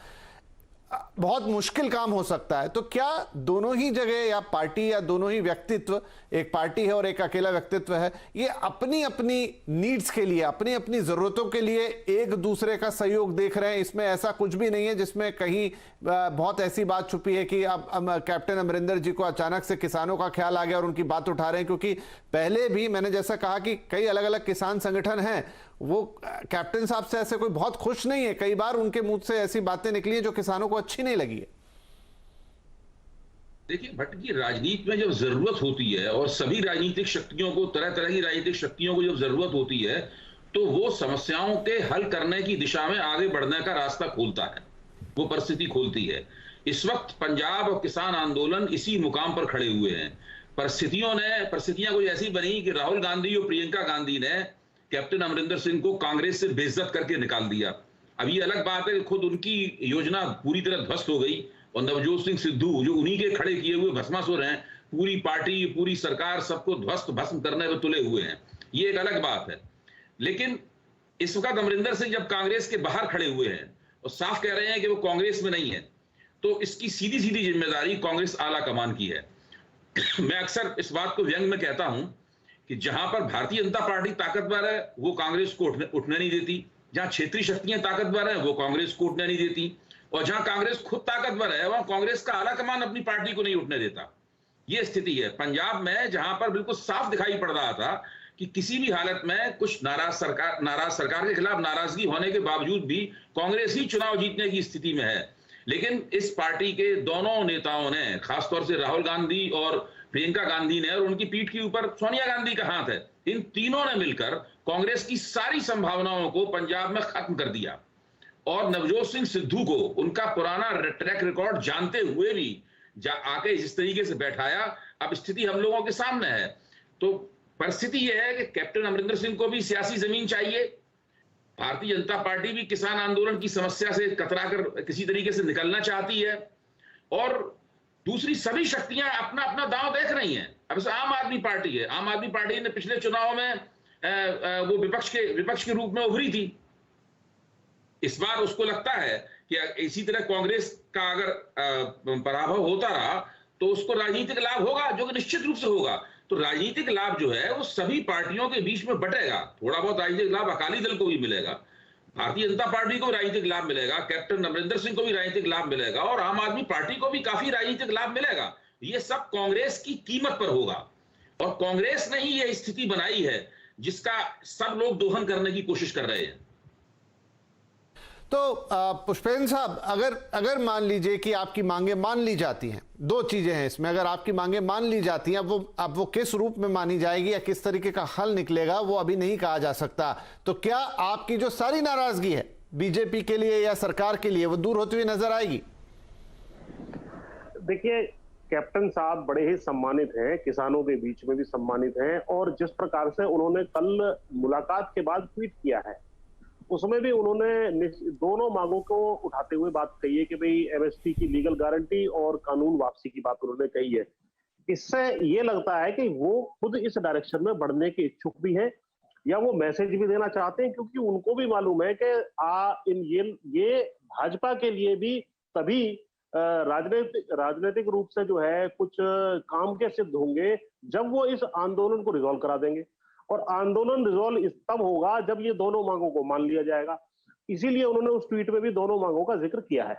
बहुत मुश्किल काम हो सकता है। तो क्या दोनों ही जगह या पार्टी या दोनों ही व्यक्तित्व, एक पार्टी है और एक अकेला व्यक्तित्व है, ये अपनी अपनी नीड्स के लिए, अपनी अपनी जरूरतों के लिए एक दूसरे का सहयोग देख रहे हैं? इसमें ऐसा कुछ भी नहीं है जिसमें कहीं बहुत ऐसी बात छुपी है कि अब कैप्टन अमरिंदर जी को अचानक से किसानों का ख्याल आ गया और उनकी बात उठा रहे हैं? क्योंकि पहले भी मैंने जैसा कहा कि कई अलग अलग किसान संगठन हैं, वो कैप्टन साहब से ऐसे कोई बहुत खुश नहीं है। कई बार उनके मुंह से ऐसी बातें निकली है जो किसानों को अच्छी नहीं लगी है। देखिए भट्ट की राजनीति में जब जरूरत होती है और सभी राजनीतिक शक्तियों को, तरह तरह की राजनीतिक शक्तियों को जब जरूरत होती है तो वो समस्याओं के हल करने की दिशा में आगे बढ़ने का रास्ता खोलता है, वो परिस्थिति खोलती है। इस वक्त पंजाब और किसान आंदोलन इसी मुकाम पर खड़े हुए हैं। परिस्थितियां कुछ ऐसी बनी कि राहुल गांधी और प्रियंका गांधी ने कैप्टन अमरिंदर सिंह को कांग्रेस से बेइज्जत करके निकाल दिया। अब ये अलग बात है कि खुद उनकी योजना पूरी तरह ध्वस्त हो गई और नवजोत सिंह सिद्धू जो उन्हीं के खड़े किए हुए भस्मासुर हैं, पूरी पार्टी, पूरी सरकार सबको ध्वस्त भस्म करने में तुले हुए हैं, ये एक अलग बात है। लेकिन इस वक्त अमरिंदर सिंह जब कांग्रेस के बाहर खड़े हुए हैं और साफ कह रहे हैं कि वो कांग्रेस में नहीं है, तो इसकी सीधी सीधी जिम्मेदारी कांग्रेस आला कमान की है। मैं अक्सर इस बात को व्यंग में कहता हूं कि जहां पर भारतीय जनता पार्टी ताकतवर है वो कांग्रेस को उठने नहीं देती, जहां क्षेत्रीय शक्तियां ताकतवर है वो कांग्रेस को उठने नहीं देती, और जहां कांग्रेस खुद ताकतवर है वहां कांग्रेस का आला कमान अपनी पार्टी को नहीं उठने देता। ये स्थिति है पंजाब में, जहां पर बिल्कुल साफ दिखाई पड़ रहा था कि किसी भी हालत में कुछ नाराज सरकार के खिलाफ नाराजगी होने के बावजूद भी कांग्रेस ही चुनाव जीतने की स्थिति में है। लेकिन इस पार्टी के दोनों नेताओं ने, खासतौर से राहुल गांधी और प्रियंका गांधी ने, और उनकी पीठ के ऊपर सोनिया गांधी का हाथ है, इन तीनों ने मिलकर कांग्रेस की सारी संभावनाओं को पंजाब में खत्म कर दिया। और नवजोत सिंह सिद्धू को उनका पुराना ट्रैक रिकॉर्ड जानते हुए भी आके इस तरीके से बैठाया। अब स्थिति हम लोगों के सामने है। तो परिस्थिति यह है कि कैप्टन अमरिंदर सिंह को भी सियासी जमीन चाहिए। भारतीय जनता पार्टी भी किसान आंदोलन की समस्या से कतराकर किसी तरीके से निकलना चाहती है, और दूसरी सभी शक्तियां अपना अपना दांव देख रही हैं। अब आम आदमी पार्टी है, आम आदमी पार्टी ने पिछले चुनाव में वो विपक्ष के रूप में उभरी थी। इस बार उसको लगता है कि इसी तरह कांग्रेस का अगर पराभव होता रहा तो उसको राजनीतिक लाभ होगा, जो कि निश्चित रूप से होगा। तो राजनीतिक लाभ जो है वो सभी पार्टियों के बीच में बटेगा। थोड़ा बहुत राजनीतिक लाभ अकाली दल को भी मिलेगा, भारतीय जनता पार्टी को राजनीतिक लाभ मिलेगा, कैप्टन अमरिंदर सिंह को भी राजनीतिक लाभ मिलेगा, और आम आदमी पार्टी को भी काफी राजनीतिक लाभ मिलेगा। ये सब कांग्रेस की कीमत पर होगा, और कांग्रेस ने ही यह स्थिति बनाई है जिसका सब लोग दोहन करने की कोशिश कर रहे हैं। तो पुष्पेंद्र साहब, अगर मान लीजिए कि आपकी मांगे मान ली जाती हैं, दो चीजें हैं इसमें, अगर आपकी मांगे मान ली जाती हैं, अब वो किस रूप में मानी जाएगी या किस तरीके का हल निकलेगा वो अभी नहीं कहा जा सकता। तो क्या आपकी जो सारी नाराजगी है बीजेपी के लिए या सरकार के लिए वो दूर होती हुई नजर आएगी? देखिए, कैप्टन साहब बड़े ही सम्मानित हैं, किसानों के बीच में भी सम्मानित हैं, और जिस प्रकार से उन्होंने कल मुलाकात के बाद ट्वीट किया है उसमें भी उन्होंने दोनों मांगों को उठाते हुए बात कही है कि भाई एमएसपी की लीगल गारंटी और कानून वापसी की बात उन्होंने कही है। इससे ये लगता है कि वो खुद इस डायरेक्शन में बढ़ने के इच्छुक भी हैं, या वो मैसेज भी देना चाहते हैं, क्योंकि उनको भी मालूम है कि ये भाजपा के लिए भी तभी राजनीतिक रूप से जो है कुछ काम के सिद्ध होंगे जब वो इस आंदोलन को रिजॉल्व करा देंगे, और आंदोलन रिजॉल्व तब होगा जब ये दोनों मांगों को मान लिया जाएगा। इसीलिए उन्होंने उस ट्वीट में भी दोनों मांगों का जिक्र किया है।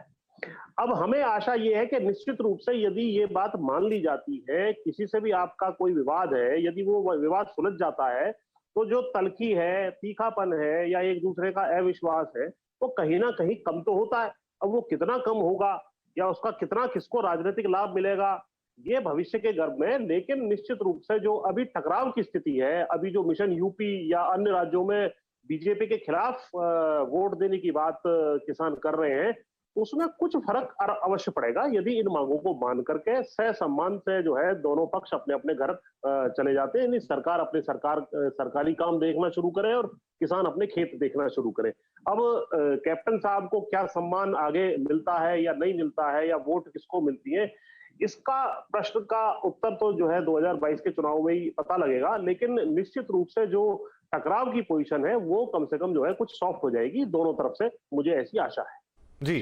अब हमें आशा ये है कि निश्चित रूप से यदि ये बात मान ली जाती है, किसी से भी आपका कोई विवाद है, यदि वो विवाद सुलझ जाता है, तो जो तलखी है, तीखापन है, या एक दूसरे का अविश्वास है, वो कहीं ना कहीं कम तो होता है। अब वो कितना कम होगा या उसका कितना किसको राजनीतिक लाभ मिलेगा, ये भविष्य के गर्भ में। लेकिन निश्चित रूप से जो अभी टकराव की स्थिति है, अभी जो मिशन यूपी या अन्य राज्यों में बीजेपी के खिलाफ वोट देने की बात किसान कर रहे हैं, उसमें कुछ फर्क अवश्य पड़ेगा यदि इन मांगों को मान करके सह सम्मान से जो है दोनों पक्ष अपने अपने घर चले जाते हैं। सरकार अपने सरकारी काम देखना शुरू करे और किसान अपने खेत देखना शुरू करे। अब कैप्टन साहब को क्या सम्मान आगे मिलता है या नहीं मिलता है, या वोट किसको मिलती है, इसका प्रश्न का उत्तर तो जो है 2022 के चुनाव में ही पता लगेगा। लेकिन निश्चित रूप से जो टकराव की पोजीशन है वो कम से कम जो है कुछ सॉफ्ट हो जाएगी दोनों तरफ से, मुझे ऐसी आशा है। जी,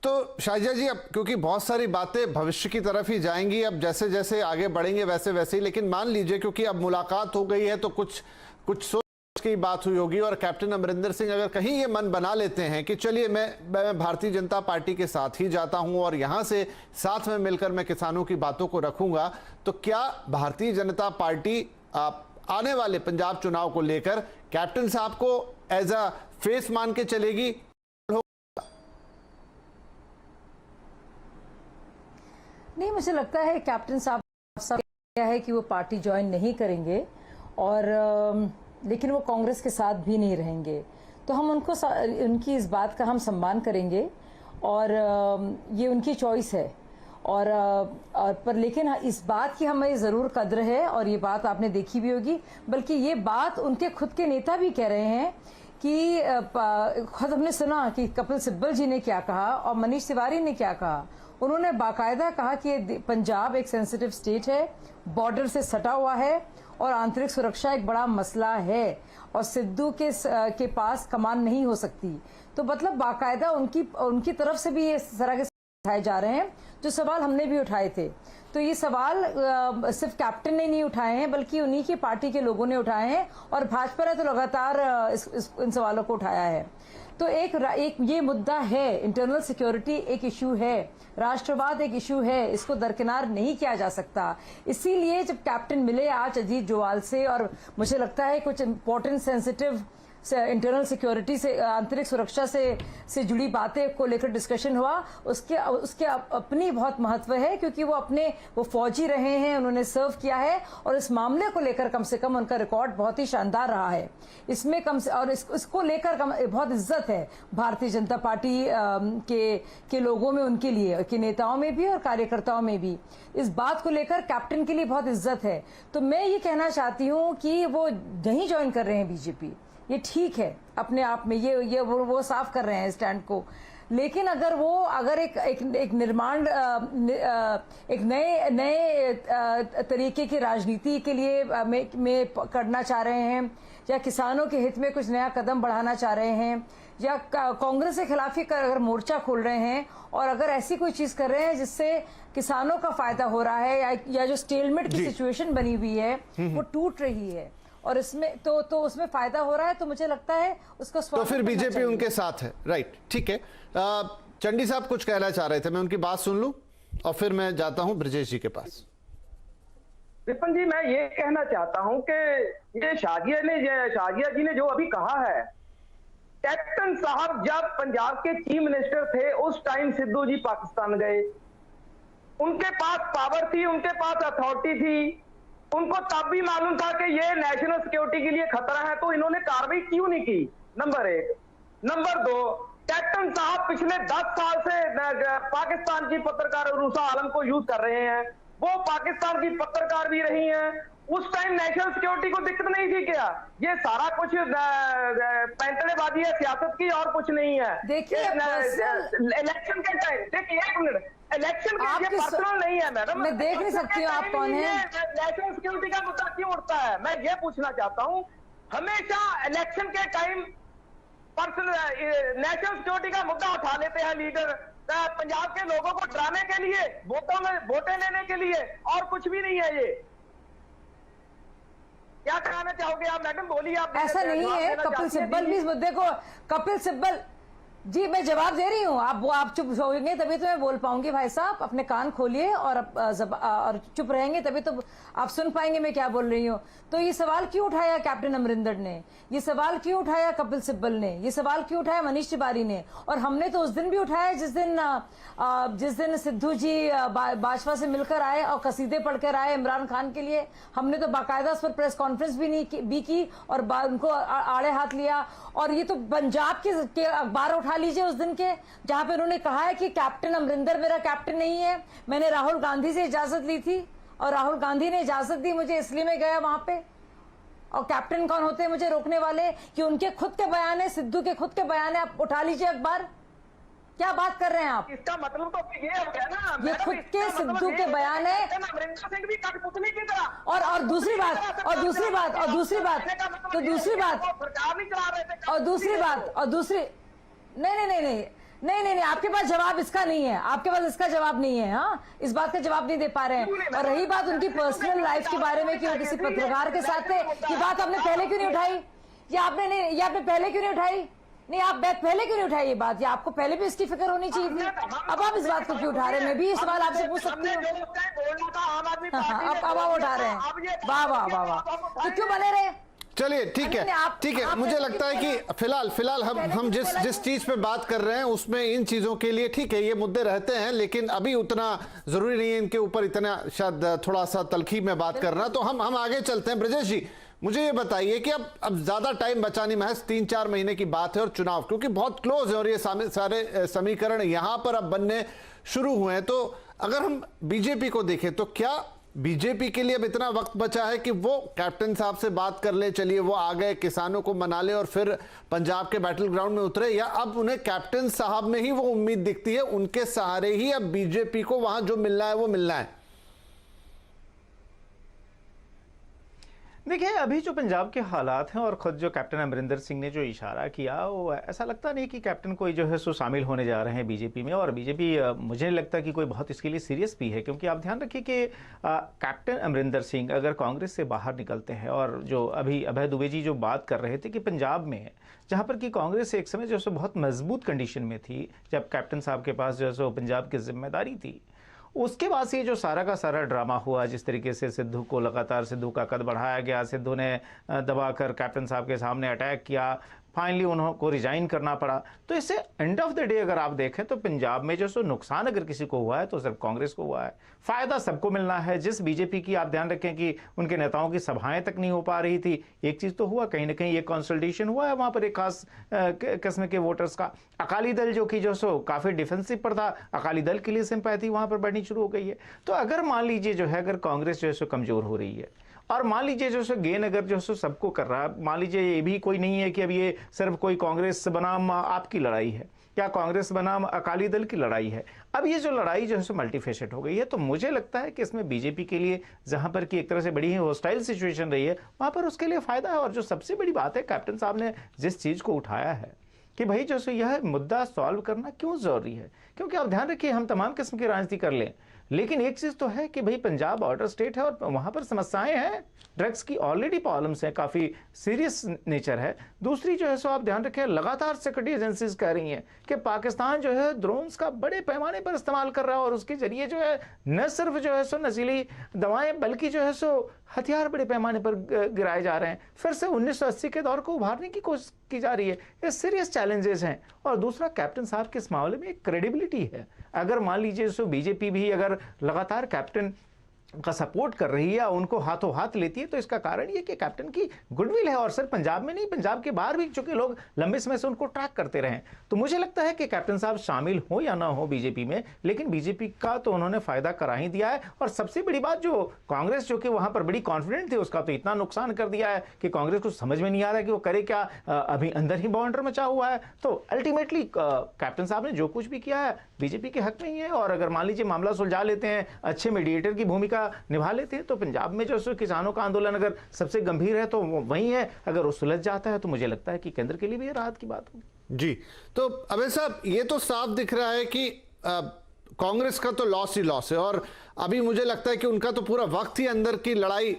तो शाहजहा जी, अब क्योंकि बहुत सारी बातें भविष्य की तरफ ही जाएंगी, अब जैसे जैसे आगे बढ़ेंगे वैसे वैसे ही, लेकिन मान लीजिए क्योंकि अब मुलाकात हो गई है तो कुछ सोच की बात हुई होगी, और कैप्टन अमरिंदर सिंह अगर कहीं ये मन बना लेते हैं कि चलिए मैं भारतीय जनता पार्टी के साथ ही जाता हूं और यहां से साथ में मिलकर मैं किसानों की बातों को रखूंगा, तो क्या भारतीय जनता पार्टी आने वाले पंजाब चुनाव को लेकर कैप्टन साहब को एज अ फेस मान के चलेगी? नहीं, मुझे लगता है कैप्टन साहब क्या है कि वो पार्टी ज्वाइन नहीं करेंगे, और लेकिन वो कांग्रेस के साथ भी नहीं रहेंगे। तो हम उनकी इस बात का हम सम्मान करेंगे, और ये उनकी चॉइस है। और पर लेकिन इस बात की हमें ज़रूर कद्र है, और ये बात आपने देखी भी होगी, बल्कि ये बात उनके खुद के नेता भी कह रहे हैं कि खुद हमने सुना कि कपिल सिब्बल जी ने क्या कहा और मनीष तिवारी ने क्या कहा। उन्होंने बाकायदा कहा कि पंजाब एक सेंसिटिव स्टेट है, बॉर्डर से सटा हुआ है, और आंतरिक सुरक्षा एक बड़ा मसला है, और सिद्धू के पास कमान नहीं हो सकती। तो मतलब बाकायदा उनकी तरफ से भी इस तरह के उठाए जा रहे हैं जो सवाल हमने भी उठाए थे। तो ये सवाल सिर्फ कैप्टन ने नहीं उठाए हैं, बल्कि उन्हीं की पार्टी के लोगों ने उठाए हैं, और भाजपा ने तो लगातार इन सवालों को उठाया है। तो एक ये मुद्दा है, इंटरनल सिक्योरिटी एक इशू है, राष्ट्रवाद एक इशू है, इसको दरकिनार नहीं किया जा सकता। इसीलिए जब कैप्टन मिले आज अजीत डोभाल से, और मुझे लगता है कुछ इम्पोर्टेंट सेंसिटिव इंटरनल सिक्योरिटी से, आंतरिक सुरक्षा से जुड़ी बातें को लेकर डिस्कशन हुआ, उसके अपनी बहुत महत्व है, क्योंकि वो फौजी रहे हैं, उन्होंने सर्व किया है और इस मामले को लेकर कम से कम उनका रिकॉर्ड बहुत ही शानदार रहा है। इसमें और इसको लेकर बहुत इज्जत है भारतीय जनता पार्टी के लोगों में, उनके लिए, के नेताओं में भी और कार्यकर्ताओं में भी। इस बात को लेकर कैप्टन के लिए बहुत इज्जत है। तो मैं ये कहना चाहती हूँ कि वो नहीं ज्वाइन कर रहे हैं बीजेपी, ये ठीक है अपने आप में, ये वो साफ कर रहे हैं स्टैंड को। लेकिन अगर एक निर्माण, एक नए तरीके की राजनीति के लिए में करना चाह रहे हैं, या किसानों के हित में कुछ नया कदम बढ़ाना चाह रहे हैं, या कांग्रेस के खिलाफ ही अगर मोर्चा खोल रहे हैं, और अगर ऐसी कोई चीज कर रहे हैं जिससे किसानों का फायदा हो रहा है, या जो स्टेलमेट की सिचुएशन बनी हुई है वो टूट रही है, और इसमें तो उसमें फायदा हो रहा है, तो मुझे लगता है उसको तो फिर बीजेपी उनके साथ है। राइट, ठीक है। चंडी साहब कुछ कहना चाह रहे थे, मैं उनकी बात सुन लूं और फिर मैं जाता हूं ब्रजेश जी के पास। विपिन जी, मैं ये कहना चाहता हूं कि ये शाजिया जी ने जो अभी कहा है, कैप्टन साहब जब पंजाब के चीफ मिनिस्टर थे उस टाइम सिद्धू जी पाकिस्तान गए, उनके पास पावर थी, उनके पास अथॉरिटी थी, उनको तब भी मालूम था कि ये नेशनल सिक्योरिटी के लिए खतरा है, तो इन्होंने कार्रवाई क्यों नहीं की? नंबर 1। नंबर 2, कैप्टन साहब पिछले 10 साल से पाकिस्तान की पत्रकार रूसा आलम को यूज कर रहे हैं, वो पाकिस्तान की पत्रकार भी रही हैं, उस टाइम नेशनल सिक्योरिटी को दिक्कत नहीं थी क्या? ये सारा कुछ पैंतड़ेबाजी है सियासत की, और कुछ नहीं है। देखिए इलेक्शन के टाइम, देखिए 1 मिनट, इलेक्शन के लिए पर्सनल नहीं है मैडम, मैं देख नहीं सकती हूँ आप कौन है। नेशनल सिक्योरिटी का मुद्दा क्यों उठता है, मैं ये पूछना चाहता हूँ। हमेशा इलेक्शन के टाइम पर्सनल नेशनल सिक्योरिटी का मुद्दा उठा लेते हैं लीडर, पंजाब के लोगों को डराने के लिए, वोटें लेने के लिए, और कुछ भी नहीं है। ये क्या कहना चाहोगे आप मैडम? बोलिए आप। ऐसा नहीं है, कपिल सिब्बल भी इस मुद्दे को, कपिल सिब्बल जी, मैं जवाब दे रही हूँ, आप चुप होंगे तभी तो मैं बोल पाऊंगी। भाई साहब, अपने कान खोलिए और चुप रहेंगे तभी तो आप सुन पाएंगे मैं क्या बोल रही हूँ। तो ये सवाल क्यों उठाया कैप्टन अमरिंदर ने, ये सवाल क्यों उठाया कपिल सिब्बल ने, ये सवाल क्यों उठाया मनीष तिवारी ने, और हमने तो उस दिन भी उठाया जिस दिन सिद्धू जी बाजवा से मिलकर आए और कसीदे पढ़कर आए इमरान खान के लिए। हमने तो बाकायदा उस पर प्रेस कॉन्फ्रेंस भी की और उनको आड़े हाथ लिया। और ये तो पंजाब के अखबार उठा लीजिए उस दिन के, जहां पे उन्होंने कहा है कि कैप्टन अमरिंदर मेरा कैप्टन नहीं है, मैंने राहुल गांधी से इजाजत ली थी और राहुल गांधी ने इजाजत दी मुझे, इसलिए मैं गया वहां पे। और कैप्टन कौन होते हैं मुझे रोकने वाले? कि उनके खुद के बयान है, सिद्धू के खुद के बयान है, आप उठा लीजिए अखबार। क्या बात कर रहे हैं आप? इसका मतलब तो ये हो गया ना, ये खुद के सिद्धू के बयान है। अमरिंदर सिंह भी कठपुतली की तरह। और दूसरी बात सरकार नहीं आपके पास जवाब इसका नहीं है, आपके पास इसका जवाब नहीं है। हाँ, इस बात का जवाब नहीं दे पा रहे हैं। और रही बात उनकी पर्सनल लाइफ के बारे में कि वो किसी पत्रकार के साथ थे, ये बात आपने पहले क्यों नहीं उठाई? ये आपने पहले क्यों नहीं उठाई? नहीं, आप पहले क्यों नहीं उठाई ये बात? ये आपको पहले भी इसकी फिक्र होनी चाहिए थी। अब आप इस बात को क्यों उठा रहे हैं? मैं भी ये सवाल आपसे पूछ सकती हूँ। अब आप उठा रहे हैं, वाह वाह वाह वाह, तो क्यों बने रहे? चलिए ठीक है, मुझे लगता है कि फिलहाल हम जिस चीज पे बात कर रहे हैं उसमें इन चीजों के लिए ठीक है ये मुद्दे रहते हैं, लेकिन अभी उतना जरूरी नहीं है इनके ऊपर इतना शायद थोड़ा सा तलखी में बात करना। तो हम आगे चलते हैं। ब्रजेश जी, मुझे ये बताइए कि अब ज्यादा टाइम बचा नहीं, महज 3-4 महीने की बात है और चुनाव क्योंकि बहुत क्लोज है और ये सारे समीकरण यहां पर अब बनने शुरू हुए हैं। तो अगर हम बीजेपी को देखें तो क्या बीजेपी के लिए अब इतना वक्त बचा है कि वो कैप्टन साहब से बात कर ले, चलिए वो आ गए, किसानों को मना ले और फिर पंजाब के बैटल ग्राउंड में उतरे, या अब उन्हें कैप्टन साहब में ही वो उम्मीद दिखती है, उनके सहारे ही अब बीजेपी को वहां जो मिलना है वो मिलना है? देखिए, अभी जो पंजाब के हालात हैं और ख़ुद जो कैप्टन अमरिंदर सिंह ने जो इशारा किया, वो ऐसा लगता नहीं कि कैप्टन कोई जो है सो शामिल होने जा रहे हैं बीजेपी में। और बीजेपी मुझे नहीं लगता कि कोई बहुत इसके लिए सीरियस भी है, क्योंकि आप ध्यान रखिए कि कैप्टन अमरिंदर सिंह अगर कांग्रेस से बाहर निकलते हैं, और जो अभी अभय दुबे जी जो बात कर रहे थे कि पंजाब में जहाँ पर कि कांग्रेस एक समय जो है बहुत मजबूत कंडीशन में थी जब कैप्टन साहब के पास जो है सो पंजाब की जिम्मेदारी थी, उसके बाद से ये जो सारा का सारा ड्रामा हुआ, जिस तरीके से सिद्धू को लगातार सिद्धू का कद बढ़ाया गया, सिद्धू ने दबाकर कैप्टन साहब के सामने अटैक किया, फाइनली उनको रिजाइन करना पड़ा। तो इससे एंड ऑफ द डे अगर आप देखें तो पंजाब में जो सो नुकसान अगर किसी को हुआ है तो सिर्फ कांग्रेस को हुआ है, फायदा सबको मिलना है। जिस बीजेपी की आप ध्यान रखें कि उनके नेताओं की सभाएं तक नहीं हो पा रही थी, एक चीज तो हुआ, कहीं ना कहीं एक कंसल्टेशन हुआ है वहां पर एक खास किस्म के वोटर्स का। अकाली दल जो कि जो सो काफी डिफेंसिव पर था, अकाली दल के लिए सिंपैथी वहां पर बढ़नी शुरू हो गई है। तो अगर मान लीजिए जो है अगर कांग्रेस जो है सो कमजोर हो रही है और मान लीजिए जो गेन अगर जो सबको कर रहा है, मान लीजिए ये भी कोई नहीं है कि अब ये सिर्फ कोई कांग्रेस बनाम आपकी लड़ाई है या कांग्रेस बनाम अकाली दल की लड़ाई है, अब ये जो लड़ाई जो है मल्टीफेसेट हो गई है। तो मुझे लगता है कि इसमें बीजेपी के लिए जहां पर कि एक तरह से बड़ी ही हॉस्टाइल सिचुएशन रही है, वहां पर उसके लिए फायदा है। और जो सबसे बड़ी बात है, कैप्टन साहब ने जिस चीज को उठाया है कि भाई जो यह मुद्दा सॉल्व करना क्यों जरूरी है, क्योंकि आप ध्यान रखिए हम तमाम किस्म की राजनीति कर लें, लेकिन एक चीज तो है कि भाई पंजाब बॉर्डर स्टेट है और वहां पर समस्याएं हैं, ड्रग्स की ऑलरेडी प्रॉब्लम्स हैं, काफी सीरियस नेचर है। दूसरी जो है सो आप ध्यान रखें, लगातार सिक्योरिटी एजेंसीज कह रही हैं कि पाकिस्तान जो है ड्रोन्स का बड़े पैमाने पर इस्तेमाल कर रहा है और उसके जरिए जो है न सिर्फ जो है सो नशीली दवाएं बल्कि जो है सो हथियार बड़े पैमाने पर गिराए जा रहे हैं। फिर से 1980 के दौर को उभारने की कोशिश की जा रही है। ये सीरियस चैलेंजेस हैं। और दूसरा, कैप्टन साहब के इस मामले में एक क्रेडिबिलिटी है। अगर मान लीजिए सो बीजेपी भी अगर लगातार कैप्टन का सपोर्ट कर रही है या उनको हाथों हाथ लेती है, तो इसका कारण ये कि कैप्टन की गुडविल है। और सिर्फ पंजाब में नहीं, पंजाब के बाहर भी चूंकि लोग लंबे समय से उनको ट्रैक करते रहे। तो मुझे लगता है कि कैप्टन साहब शामिल हो या ना हो बीजेपी में, लेकिन बीजेपी का तो उन्होंने फायदा करा ही दिया है। और सबसे बड़ी बात, जो कांग्रेस जो कि वहां पर बड़ी कॉन्फिडेंट थी, उसका तो इतना नुकसान कर दिया है कि कांग्रेस को समझ में नहीं आ रहा है कि वो करे क्या। अभी अंदर ही बॉन्डर मचा हुआ है। तो अल्टीमेटली कैप्टन साहब ने जो कुछ भी किया है बीजेपी के हक में ही है। और अगर मान लीजिए मामला सुलझा लेते हैं, अच्छे मीडिएटर की भूमिका निभा लेते हैं, तो पंजाब में जो किसानों का आंदोलन अगर सबसे गंभीर है तो वो वही है। अगर वो सुलझ जाता है तो मुझे लगता है कि केंद्र के लिए भी राहत की बात होगी। जी, तो अबे साहब, ये तो साफ दिख रहा है कि कांग्रेस का तो लॉस ही लॉस है और अभी मुझे लगता है कि उनका तो पूरा वक्त ही अंदर की लड़ाई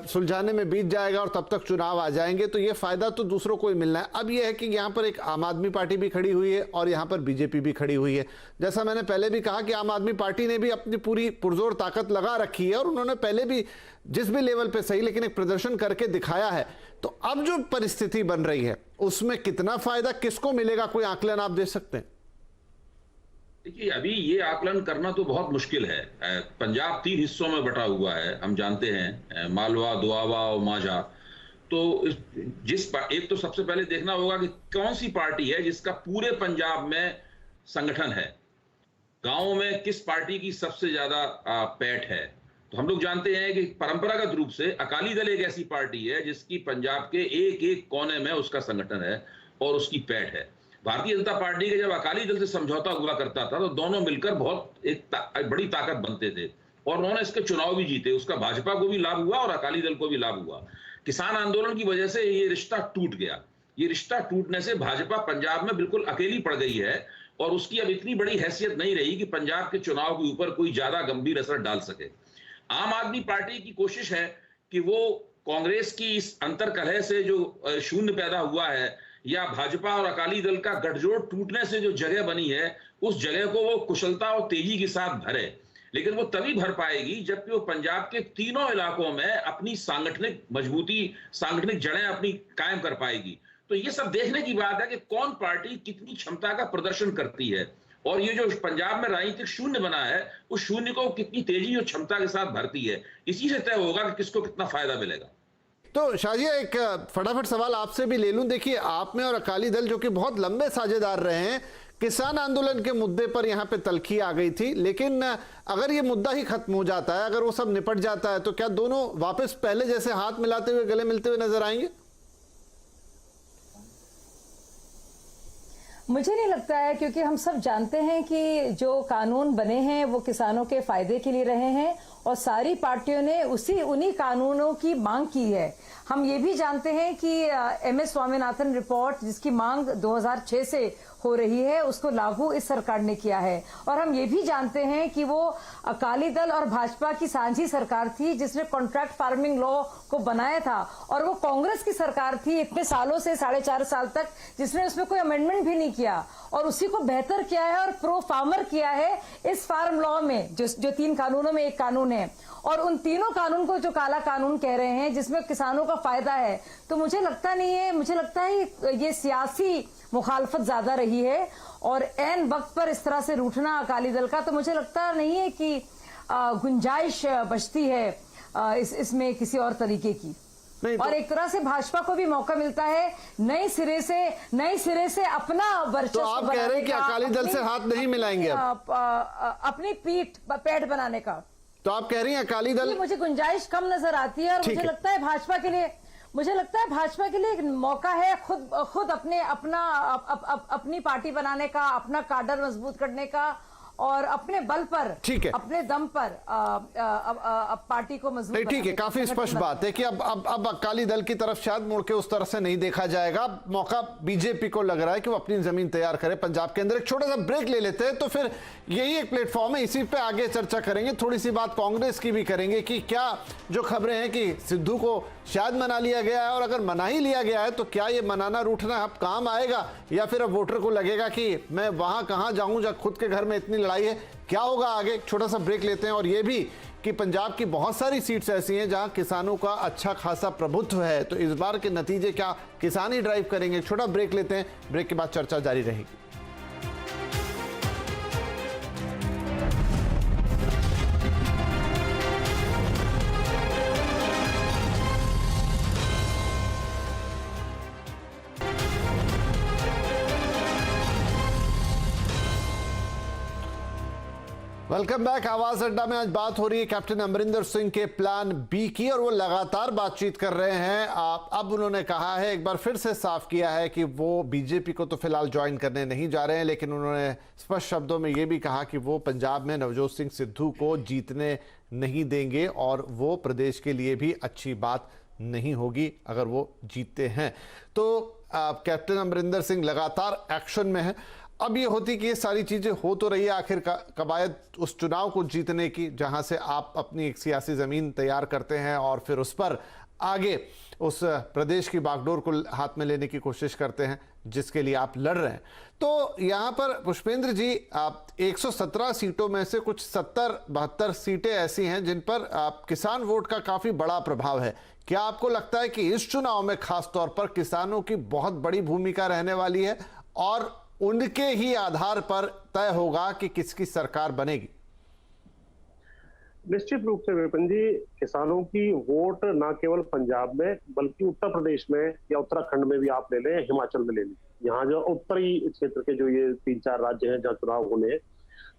सुलझाने में बीत जाएगा और तब तक चुनाव आ जाएंगे, तो ये फायदा तो दूसरों को ही मिलना है। अब ये है कि यहाँ पर एक आम आदमी पार्टी भी खड़ी हुई है और यहाँ पर बीजेपी भी खड़ी हुई है। जैसा मैंने पहले भी कहा कि आम आदमी पार्टी ने भी अपनी पूरी पुरजोर ताकत लगा रखी है और उन्होंने पहले भी जिस भी लेवल पे सही लेकिन एक प्रदर्शन करके दिखाया है। तो अब जो परिस्थिति बन रही है उसमें कितना फायदा किसको मिलेगा, कोई आकलन आप दे सकते हैं? देखिए, अभी ये आकलन करना तो बहुत मुश्किल है। पंजाब 3 हिस्सों में बटा हुआ है, हम जानते हैं, मालवा, दोआबा और माझा। तो एक तो सबसे पहले देखना होगा कि कौन सी पार्टी है जिसका पूरे पंजाब में संगठन है, गांवों में किस पार्टी की सबसे ज्यादा पैठ है। तो हम लोग जानते हैं कि परंपरागत रूप से अकाली दल एक ऐसी पार्टी है जिसकी पंजाब के एक एक कोने में उसका संगठन है और उसकी पैठ है। भारतीय जनता पार्टी के जब अकाली दल से समझौता हुआ करता था तो दोनों मिलकर बहुत एक बड़ी ताकत बनते थे और उन्होंने इसके चुनाव भी जीते। उसका भाजपा को भी लाभ हुआ और अकाली दल को भी लाभ हुआ। किसान आंदोलन की वजह से ये रिश्ता टूट गया। ये रिश्ता टूटने से भाजपा पंजाब में बिल्कुल अकेली पड़ गई है और उसकी अब इतनी बड़ी हैसियत नहीं रही कि पंजाब के चुनाव के ऊपर कोई ज्यादा गंभीर असर डाल सके। आम आदमी पार्टी की कोशिश है कि वो कांग्रेस की इस अंतर्कलह से जो शून्य पैदा हुआ है या भाजपा और अकाली दल का गठजोड़ टूटने से जो जगह बनी है, उस जगह को वो कुशलता और तेजी के साथ भरे। लेकिन वो तभी भर पाएगी जबकि वो पंजाब के तीनों इलाकों में अपनी सांगठनिक मजबूती, सांगठनिक जड़ें अपनी कायम कर पाएगी। तो ये सब देखने की बात है कि कौन पार्टी कितनी क्षमता का प्रदर्शन करती है और ये जो पंजाब में राजनीतिक शून्य बना है, उस शून्य को कितनी तेजी और क्षमता के साथ भरती है। इसी से तय होगा कि किसको कितना फायदा मिलेगा। तो शाजिया, एक फटाफट सवाल आपसे भी ले लूं। देखिए, आप में और अकाली दल जो कि बहुत लंबे साझेदार रहे हैं, किसान आंदोलन के मुद्दे पर यहां पे तलखी आ गई थी, लेकिन अगर ये मुद्दा ही खत्म हो जाता है, अगर वो सब निपट जाता है, तो क्या दोनों वापस पहले जैसे हाथ मिलाते हुए, गले मिलते हुए नजर आएंगे? मुझे नहीं लगता है, क्योंकि हम सब जानते हैं कि जो कानून बने हैं वो किसानों के फायदे के लिए रहे हैं और सारी पार्टियों ने उन्हीं कानूनों की मांग की है। हम ये भी जानते हैं कि MS स्वामीनाथन रिपोर्ट, जिसकी मांग 2006 से हो रही है उसको लागू इस सरकार ने किया है। और हम ये भी जानते हैं कि वो अकाली दल और भाजपा की साझी सरकार थी जिसने कॉन्ट्रैक्ट फार्मिंग लॉ को बनाया था, और वो कांग्रेस की सरकार थी इतने सालों से 4.5 साल तक जिसने उसमें कोई अमेंडमेंट भी नहीं किया, और उसी को बेहतर किया है और प्रो फार्मर किया है इस फार्म लॉ में, जो 3 कानूनों में एक कानून है। और उन तीनों कानून को जो काला कानून कह रहे हैं जिसमें किसानों का फायदा है, तो मुझे लगता नहीं है, मुझे लगता है ये सियासी मुखालफत ज्यादा रही है, और एन वक्त पर इस तरह से रूठना अकाली दल का, तो मुझे लगता नहीं है कि गुंजाइश बचती है इसमें किसी और तरीके की। और एक तरह से भाजपा को भी मौका मिलता है नए सिरे से अपना वर्चस्व। तो आप कह रहे हैं कि अकाली दल से हाथ नहीं मिलाएंगे अपनी पेट बनाने का? तो आप कह रही हैं अकाली दल, मुझे गुंजाइश कम नजर आती है, और मुझे लगता है भाजपा के लिए एक मौका है खुद अपनी पार्टी बनाने का, अपना काडर मजबूत करने का, और अपने बल पर, ठीक है, अपने दम पर पार्टी को मजबूत। नहीं, ठीक है, काफी स्पष्ट बात है कि अब अकाली दल की तरफ शायद मुड़ के उस तरह से नहीं देखा जाएगा। मौका बीजेपी को लग रहा है कि वो अपनी जमीन तैयार करे पंजाब के अंदर। एक छोटा सा ब्रेक ले लेते हैं, तो फिर यही एक प्लेटफॉर्म है, इसी पे आगे चर्चा करेंगे। थोड़ी सी बात कांग्रेस की भी करेंगे कि क्या जो खबरें हैं कि सिद्धू को शायद मना लिया गया है, और अगर मना ही लिया गया है तो क्या ये मनाना रूठना अब काम आएगा, या फिर अब वोटर को लगेगा कि मैं वहां कहां जाऊं जब खुद के घर में इतनी लड़ाई है? क्या होगा आगे? छोटा सा ब्रेक लेते हैं। और ये भी कि पंजाब की बहुत सारी सीट्स ऐसी हैं जहां किसानों का अच्छा खासा प्रभुत्व है, तो इस बार के नतीजे क्या किसान ही ड्राइव करेंगे? छोटा ब्रेक लेते हैं, ब्रेक के बाद चर्चा जारी रहेगी। Welcome back. आवाज अड्डा में आज बात हो रही है कैप्टन अमरिंदर सिंह के प्लान बी की, और वो लगातार बातचीत कर रहे हैं। अब उन्होंने कहा है, एक बार फिर से साफ किया है कि वो बीजेपी को तो फिलहाल ज्वाइन करने नहीं जा रहे हैं, लेकिन उन्होंने स्पष्ट शब्दों में ये भी कहा कि वो पंजाब में नवजोत सिंह सिद्धू को जीतने नहीं देंगे, और वो प्रदेश के लिए भी अच्छी बात नहीं होगी अगर वो जीतते हैं। तो कैप्टन अमरिंदर सिंह लगातार एक्शन में है। अब ये होती कि ये सारी चीजें हो तो रही है, आखिर कवायद उस चुनाव को जीतने की जहां से आप अपनी एक सियासी जमीन तैयार करते हैं और फिर उस पर आगे उस प्रदेश की बागडोर को हाथ में लेने की कोशिश करते हैं जिसके लिए आप लड़ रहे हैं। तो यहां पर पुष्पेंद्र जी, आप 117 सीटों में से कुछ 70-72 सीटें ऐसी हैं जिन पर किसान वोट का काफी बड़ा प्रभाव है। क्या आपको लगता है कि इस चुनाव में खास तौर पर किसानों की बहुत बड़ी भूमिका रहने वाली है, और उनके ही आधार पर तय होगा कि किसकी सरकार बनेगी? निश्चित रूप से विपिन जी, किसानों की वोट ना केवल पंजाब में बल्कि उत्तर प्रदेश में या उत्तराखंड में भी आप ले लें, हिमाचल में ले लें, यहाँ जो उत्तरी क्षेत्र के जो ये 3-4 राज्य हैं जहाँ चुनाव होने हैं,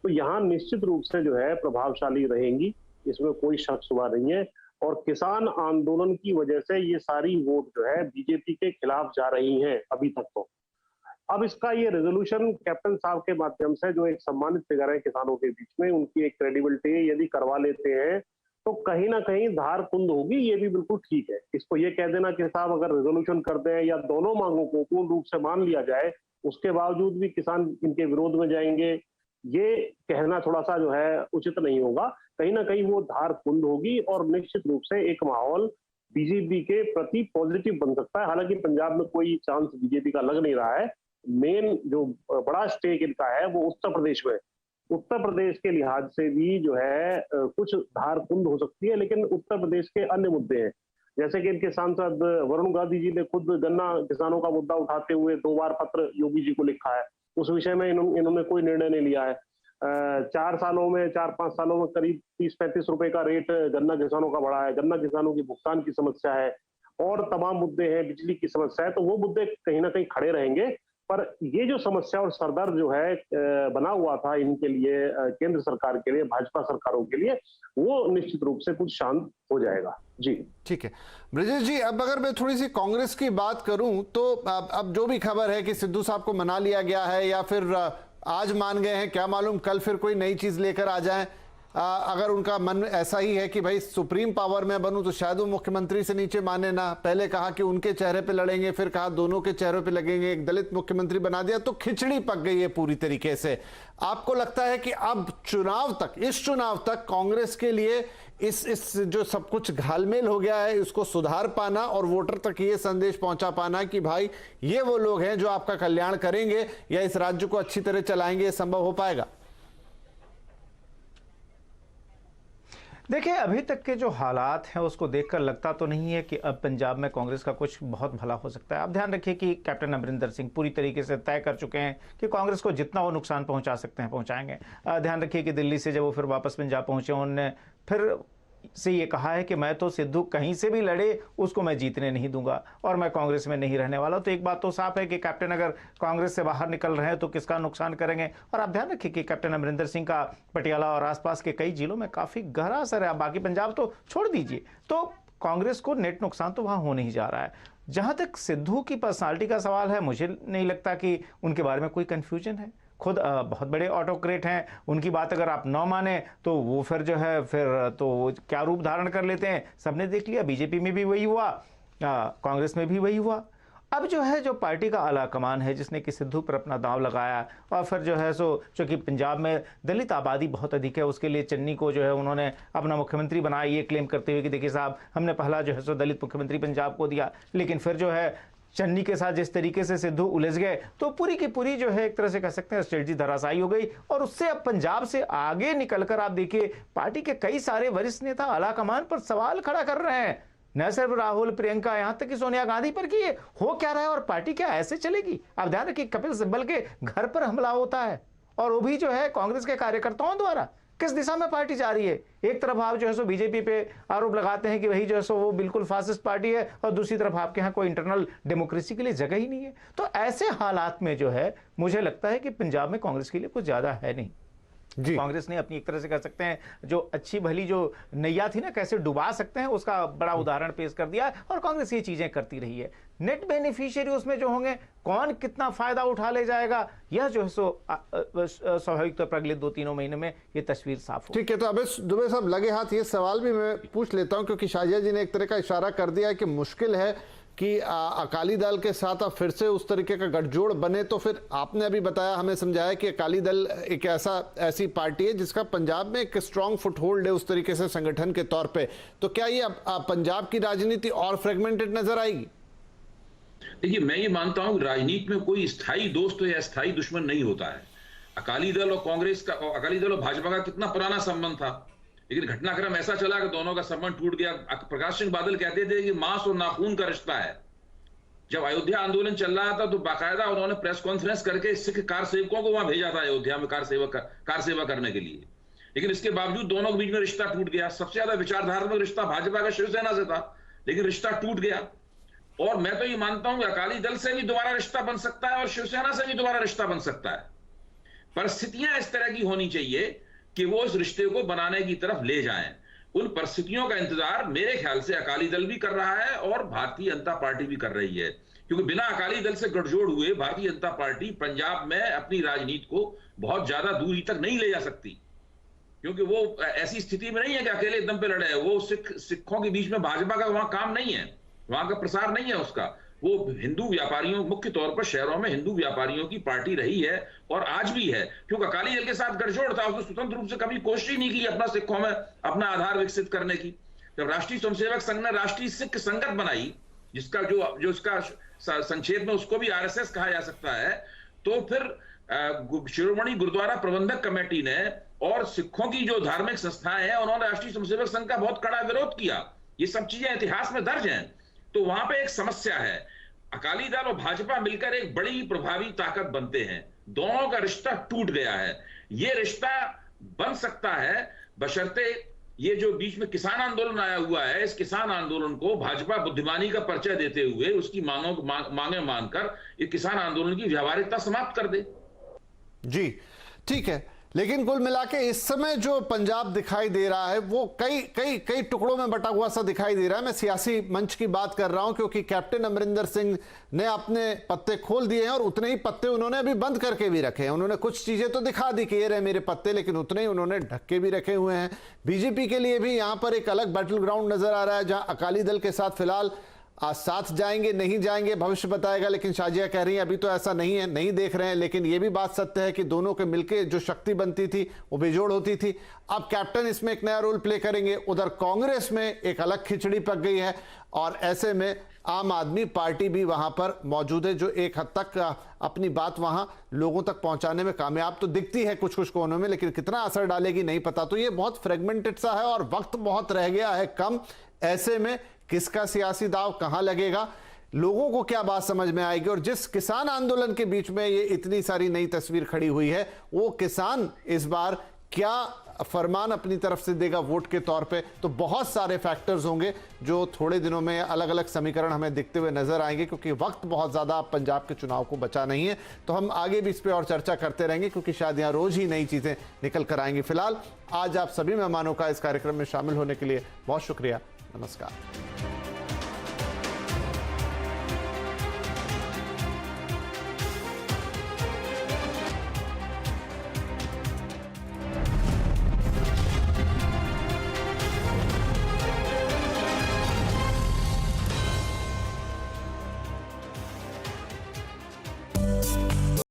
तो यहाँ निश्चित रूप से जो है प्रभावशाली रहेंगी, इसमें कोई शक शुबा नहीं है। और किसान आंदोलन की वजह से ये सारी वोट जो है बीजेपी के खिलाफ जा रही हैं अभी तक। तो अब इसका ये रेजोल्यूशन कैप्टन साहब के माध्यम से, जो एक सम्मानित फिगर है किसानों के बीच में, उनकी एक क्रेडिबिलिटी यदि करवा लेते हैं तो कहीं ना कहीं धार कुंद होगी, ये भी बिल्कुल ठीक है। इसको ये कह देना कि साहब अगर रेजोल्यूशन कर दें या दोनों मांगों को पूर्ण रूप से मान लिया जाए, उसके बावजूद भी किसान इनके विरोध में जाएंगे, ये कहना थोड़ा सा जो है उचित नहीं होगा। कहीं ना कहीं वो धार कुंद होगी और निश्चित रूप से एक माहौल बीजेपी के प्रति पॉजिटिव बन सकता है। हालांकि पंजाब में कोई चांस बीजेपी का लग नहीं रहा है। मेन जो बड़ा स्टेक इनका है वो उत्तर प्रदेश में, उत्तर प्रदेश के लिहाज से भी जो है कुछ धार कुंद हो सकती है, लेकिन उत्तर प्रदेश के अन्य मुद्दे हैं, जैसे कि इनके सांसद वरुण गांधी जी ने खुद गन्ना किसानों का मुद्दा उठाते हुए 2 बार पत्र योगी जी को लिखा है, उस विषय में इन्होंने कोई निर्णय नहीं लिया है। 4 सालों में 4-5 सालों में करीब 30-35 रुपए का रेट गन्ना किसानों का बढ़ा है, गन्ना किसानों की भुगतान की समस्या है और तमाम मुद्दे हैं, बिजली की समस्या है, तो वो मुद्दे कहीं ना कहीं खड़े रहेंगे। पर ये जो समस्या और सरदर्द जो है बना हुआ था इनके लिए, केंद्र सरकार के लिए, भाजपा सरकारों के लिए, वो निश्चित रूप से कुछ शांत हो जाएगा। जी ठीक है ब्रजेश जी, अब अगर मैं थोड़ी सी कांग्रेस की बात करूं तो अब जो भी खबर है कि सिद्धू साहब को मना लिया गया है या फिर आज मान गए हैं, क्या मालूम कल फिर कोई नई चीज लेकर आ जाए, अगर उनका मन ऐसा ही है कि भाई सुप्रीम पावर में बनूं तो शायद वो मुख्यमंत्री से नीचे माने ना। पहले कहा कि उनके चेहरे पे लड़ेंगे, फिर कहा दोनों के चेहरों पे लगेंगे, एक दलित मुख्यमंत्री बना दिया, तो खिचड़ी पक गई है पूरी तरीके से। आपको लगता है कि अब इस चुनाव तक कांग्रेस के लिए इस जो सब कुछ घालमेल हो गया है इसको सुधार पाना और वोटर तक ये संदेश पहुंचा पाना कि भाई ये वो लोग हैं जो आपका कल्याण करेंगे या इस राज्य को अच्छी तरह चलाएंगे, ये संभव हो पाएगा? देखिए, अभी तक के जो हालात हैं उसको देखकर लगता तो नहीं है कि अब पंजाब में कांग्रेस का कुछ बहुत भला हो सकता है। आप ध्यान रखिए कि कैप्टन अमरिंदर सिंह पूरी तरीके से तय कर चुके हैं कि कांग्रेस को जितना वो नुकसान पहुंचा सकते हैं पहुंचाएंगे। ध्यान रखिए कि दिल्ली से जब वो फिर वापस पंजाब पहुंचे, उन्होंने फिर से ये कहा है कि मैं तो सिद्धू कहीं से भी लड़े उसको मैं जीतने नहीं दूंगा और मैं कांग्रेस में नहीं रहने वाला। तो एक बात तो साफ है कि कैप्टन अगर कांग्रेस से बाहर निकल रहे हैं तो किसका नुकसान करेंगे। और आप ध्यान रखिए कि कैप्टन अमरिंदर सिंह का पटियाला और आसपास के कई जिलों में काफी गहरा असर है। बाकी पंजाब तो छोड़ दीजिए, तो कांग्रेस को नेट नुकसान तो वहां होने ही जा रहा है। जहां तक सिद्धू की पर्सनालिटी का सवाल है, मुझे नहीं लगता कि उनके बारे में कोई कंफ्यूजन है। खुद बहुत बड़े ऑटोक्रेट हैं, उनकी बात अगर आप न माने तो वो फिर जो है फिर तो क्या रूप धारण कर लेते हैं सबने देख लिया। बीजेपी में भी वही हुआ, कांग्रेस में भी वही हुआ। अब जो है जो पार्टी का आला कमान है जिसने कि सिद्धू पर अपना दांव लगाया और फिर जो है सो चूंकि पंजाब में दलित आबादी बहुत अधिक है, उसके लिए चन्नी को जो है उन्होंने अपना मुख्यमंत्री बनाया, ये क्लेम करते हुए कि देखिए साहब हमने पहला जो है सो दलित मुख्यमंत्री पंजाब को दिया। लेकिन फिर जो है चन्नी के साथ जिस तरीके से सिद्धू उलझ गए तो पूरी की पूरी जो है एक तरह से कह सकते हैं स्ट्रेटजी धराशायी हो गई। और उससे अब पंजाब से आगे निकलकर आप देखिए पार्टी के कई सारे वरिष्ठ नेता आला कमान पर सवाल खड़ा कर रहे हैं, न सिर्फ राहुल, प्रियंका, यहां तक कि सोनिया गांधी पर कि ये हो क्या रहा है और पार्टी क्या ऐसे चलेगी। आप ध्यान रखिए कपिल सिब्बल के घर पर हमला होता है और वो भी जो है कांग्रेस के कार्यकर्ताओं द्वारा। किस दिशा में पार्टी जा रही है? एक तरफ आप जो है सो बीजेपी पे आरोप लगाते हैं कि वही जो है सो वो बिल्कुल फासिस्ट पार्टी है और दूसरी तरफ आपके यहाँ कोई इंटरनल डेमोक्रेसी के लिए जगह ही नहीं है। तो ऐसे हालात में जो है मुझे लगता है कि पंजाब में कांग्रेस के लिए कुछ ज्यादा है नहीं। जी। कांग्रेस ने अपनी एक तरह से कह सकते हैं जो अच्छी भली जो नैया थी ना कैसे डुबा सकते हैं उसका बड़ा उदाहरण पेश कर दिया और कांग्रेस ये चीजें करती रही है। नेट बेनिफिशियरी उसमें जो होंगे, कौन कितना फायदा उठा ले जाएगा, यह जो है सो स्वाभाविक तौर पर अगले 2-3 महीने में ये तस्वीर साफ हो। ठीक है, तो अब दुबे साहब लगे हाथ ये सवाल भी मैं पूछ लेता हूं क्योंकि शाजिया जी ने एक तरह का इशारा कर दिया है कि मुश्किल है कि अकाली दल के साथ अब फिर से उस तरीके का गठजोड़ बने। तो फिर आपने अभी बताया, हमें समझाया कि अकाली दल एक ऐसी पार्टी है जिसका पंजाब में एक स्ट्रांग फुटहोल्ड है उस तरीके से संगठन के तौर पे। तो क्या ये पंजाब की राजनीति और फ्रेगमेंटेड नजर आएगी? देखिए, मैं ये मानता हूं राजनीति में कोई स्थायी दोस्त या स्थायी दुश्मन नहीं होता है। अकाली दल और कांग्रेस का, अकाली दल और भाजपा का कितना पुराना संबंध था, लेकिन घटनाक्रम ऐसा चला कि दोनों का संबंध टूट गया। प्रकाश सिंह बादल कहते थे कि मांस और नाखून का रिश्ता है। जब अयोध्या आंदोलन चल रहा था तो बाकायदा उन्होंने प्रेस कॉन्फ्रेंस करके सिख कार सेवकों को वहां भेजा था अयोध्या में कार सेवा करने के लिए। लेकिन इसके बावजूद दोनों के बीच में रिश्ता टूट गया। सबसे ज्यादा विचारधारात्मक रिश्ता भाजपा का शिवसेना से था, लेकिन रिश्ता टूट गया। और मैं तो ये मानता हूं कि अकाली दल से भी दोबारा रिश्ता बन सकता है और शिवसेना से भी दोबारा रिश्ता बन सकता है। परिस्थितियां इस तरह की होनी चाहिए कि वो इस रिश्ते को बनाने की तरफ ले जाएं। उन परिस्थितियों का इंतजार मेरे ख्याल से अकाली दल भी कर रहा है और भारतीय जनता पार्टी भी कर रही है, क्योंकि बिना अकाली दल से गठजोड़ हुए भारतीय जनता पार्टी पंजाब में अपनी राजनीति को बहुत ज्यादा दूरी तक नहीं ले जा सकती, क्योंकि वो ऐसी स्थिति में नहीं है कि अकेले दम पे लड़े। वो सिखों के बीच में भाजपा का वहां काम नहीं है, वहां का प्रसार नहीं है उसका। वो हिंदू व्यापारियों, मुख्य तौर पर शहरों में हिंदू व्यापारियों की पार्टी रही है और आज भी है, क्योंकि अकाली दल के साथ गठजोड़ था। उसने स्वतंत्र रूप से कभी कोशिश ही नहीं की अपना सिखों में अपना आधार विकसित करने की। जब राष्ट्रीय स्वयंसेवक संघ ने राष्ट्रीय सिख संगत बनाई, जिसका जो उसका संक्षेप में उसको भी आरएसएस कहा जा सकता है, तो फिर शिरोमणि गुरुद्वारा प्रबंधक कमेटी ने और सिखों की जो धार्मिक संस्थाएं हैं उन्होंने राष्ट्रीय स्वयंसेवक संघ का बहुत कड़ा विरोध किया। ये सब चीजें इतिहास में दर्ज हैं। तो वहां पे एक समस्या है। अकाली दल और भाजपा मिलकर एक बड़ी प्रभावी ताकत बनते हैं। दोनों का रिश्ता टूट गया है। ये रिश्ता बन सकता है बशर्ते ये जो बीच में किसान आंदोलन आया हुआ है, इस किसान आंदोलन को भाजपा बुद्धिमानी का परिचय देते हुए उसकी मांगे मानकर ये किसान आंदोलन की व्यावहारिकता समाप्त कर दे। जी ठीक है, लेकिन कुल मिला के इस समय जो पंजाब दिखाई दे रहा है वो कई कई कई टुकड़ों में बटा हुआ सा दिखाई दे रहा है। मैं सियासी मंच की बात कर रहा हूं, क्योंकि कैप्टन अमरिंदर सिंह ने अपने पत्ते खोल दिए हैं और उतने ही पत्ते उन्होंने अभी बंद करके भी रखे हैं। उन्होंने कुछ चीजें तो दिखा दी कि ये रहे मेरे पत्ते, लेकिन उतने ही उन्होंने ढक के भी रखे हुए हैं। बीजेपी के लिए भी यहां पर एक अलग बैटल ग्राउंड नजर आ रहा है, जहां अकाली दल के साथ फिलहाल आज साथ जाएंगे नहीं जाएंगे भविष्य बताएगा, लेकिन शाजिया कह रही है अभी तो ऐसा नहीं है, नहीं देख रहे हैं। लेकिन यह भी बात सत्य है कि दोनों के मिलके जो शक्ति बनती थी वो बेजोड़ होती थी। अब कैप्टन इसमें एक नया रोल प्ले करेंगे। उधर कांग्रेस में एक अलग खिचड़ी पक गई है और ऐसे में आम आदमी पार्टी भी वहां पर मौजूद है, जो एक हद तक अपनी बात वहां लोगों तक पहुंचाने में कामयाब तो दिखती है कुछ कुछ कोनों में, लेकिन कितना असर डालेगी नहीं पता। तो ये बहुत फ्रेगमेंटेड सा है और वक्त बहुत रह गया है कम। ऐसे में किसका सियासी दाव कहां लगेगा, लोगों को क्या बात समझ में आएगी, और जिस किसान आंदोलन के बीच में ये इतनी सारी नई तस्वीर खड़ी हुई है, वो किसान इस बार क्या फरमान अपनी तरफ से देगा वोट के तौर पे। तो बहुत सारे फैक्टर्स होंगे जो थोड़े दिनों में अलग अलग समीकरण हमें दिखते हुए नजर आएंगे, क्योंकि वक्त बहुत ज्यादा पंजाब के चुनाव को बचा नहीं है। तो हम आगे भी इस पे और चर्चा करते रहेंगे, क्योंकि शायद यहाँ रोज ही नई चीजें निकल कर आएंगी। फिलहाल आज आप सभी मेहमानों का इस कार्यक्रम में शामिल होने के लिए बहुत शुक्रिया। नमस्कार।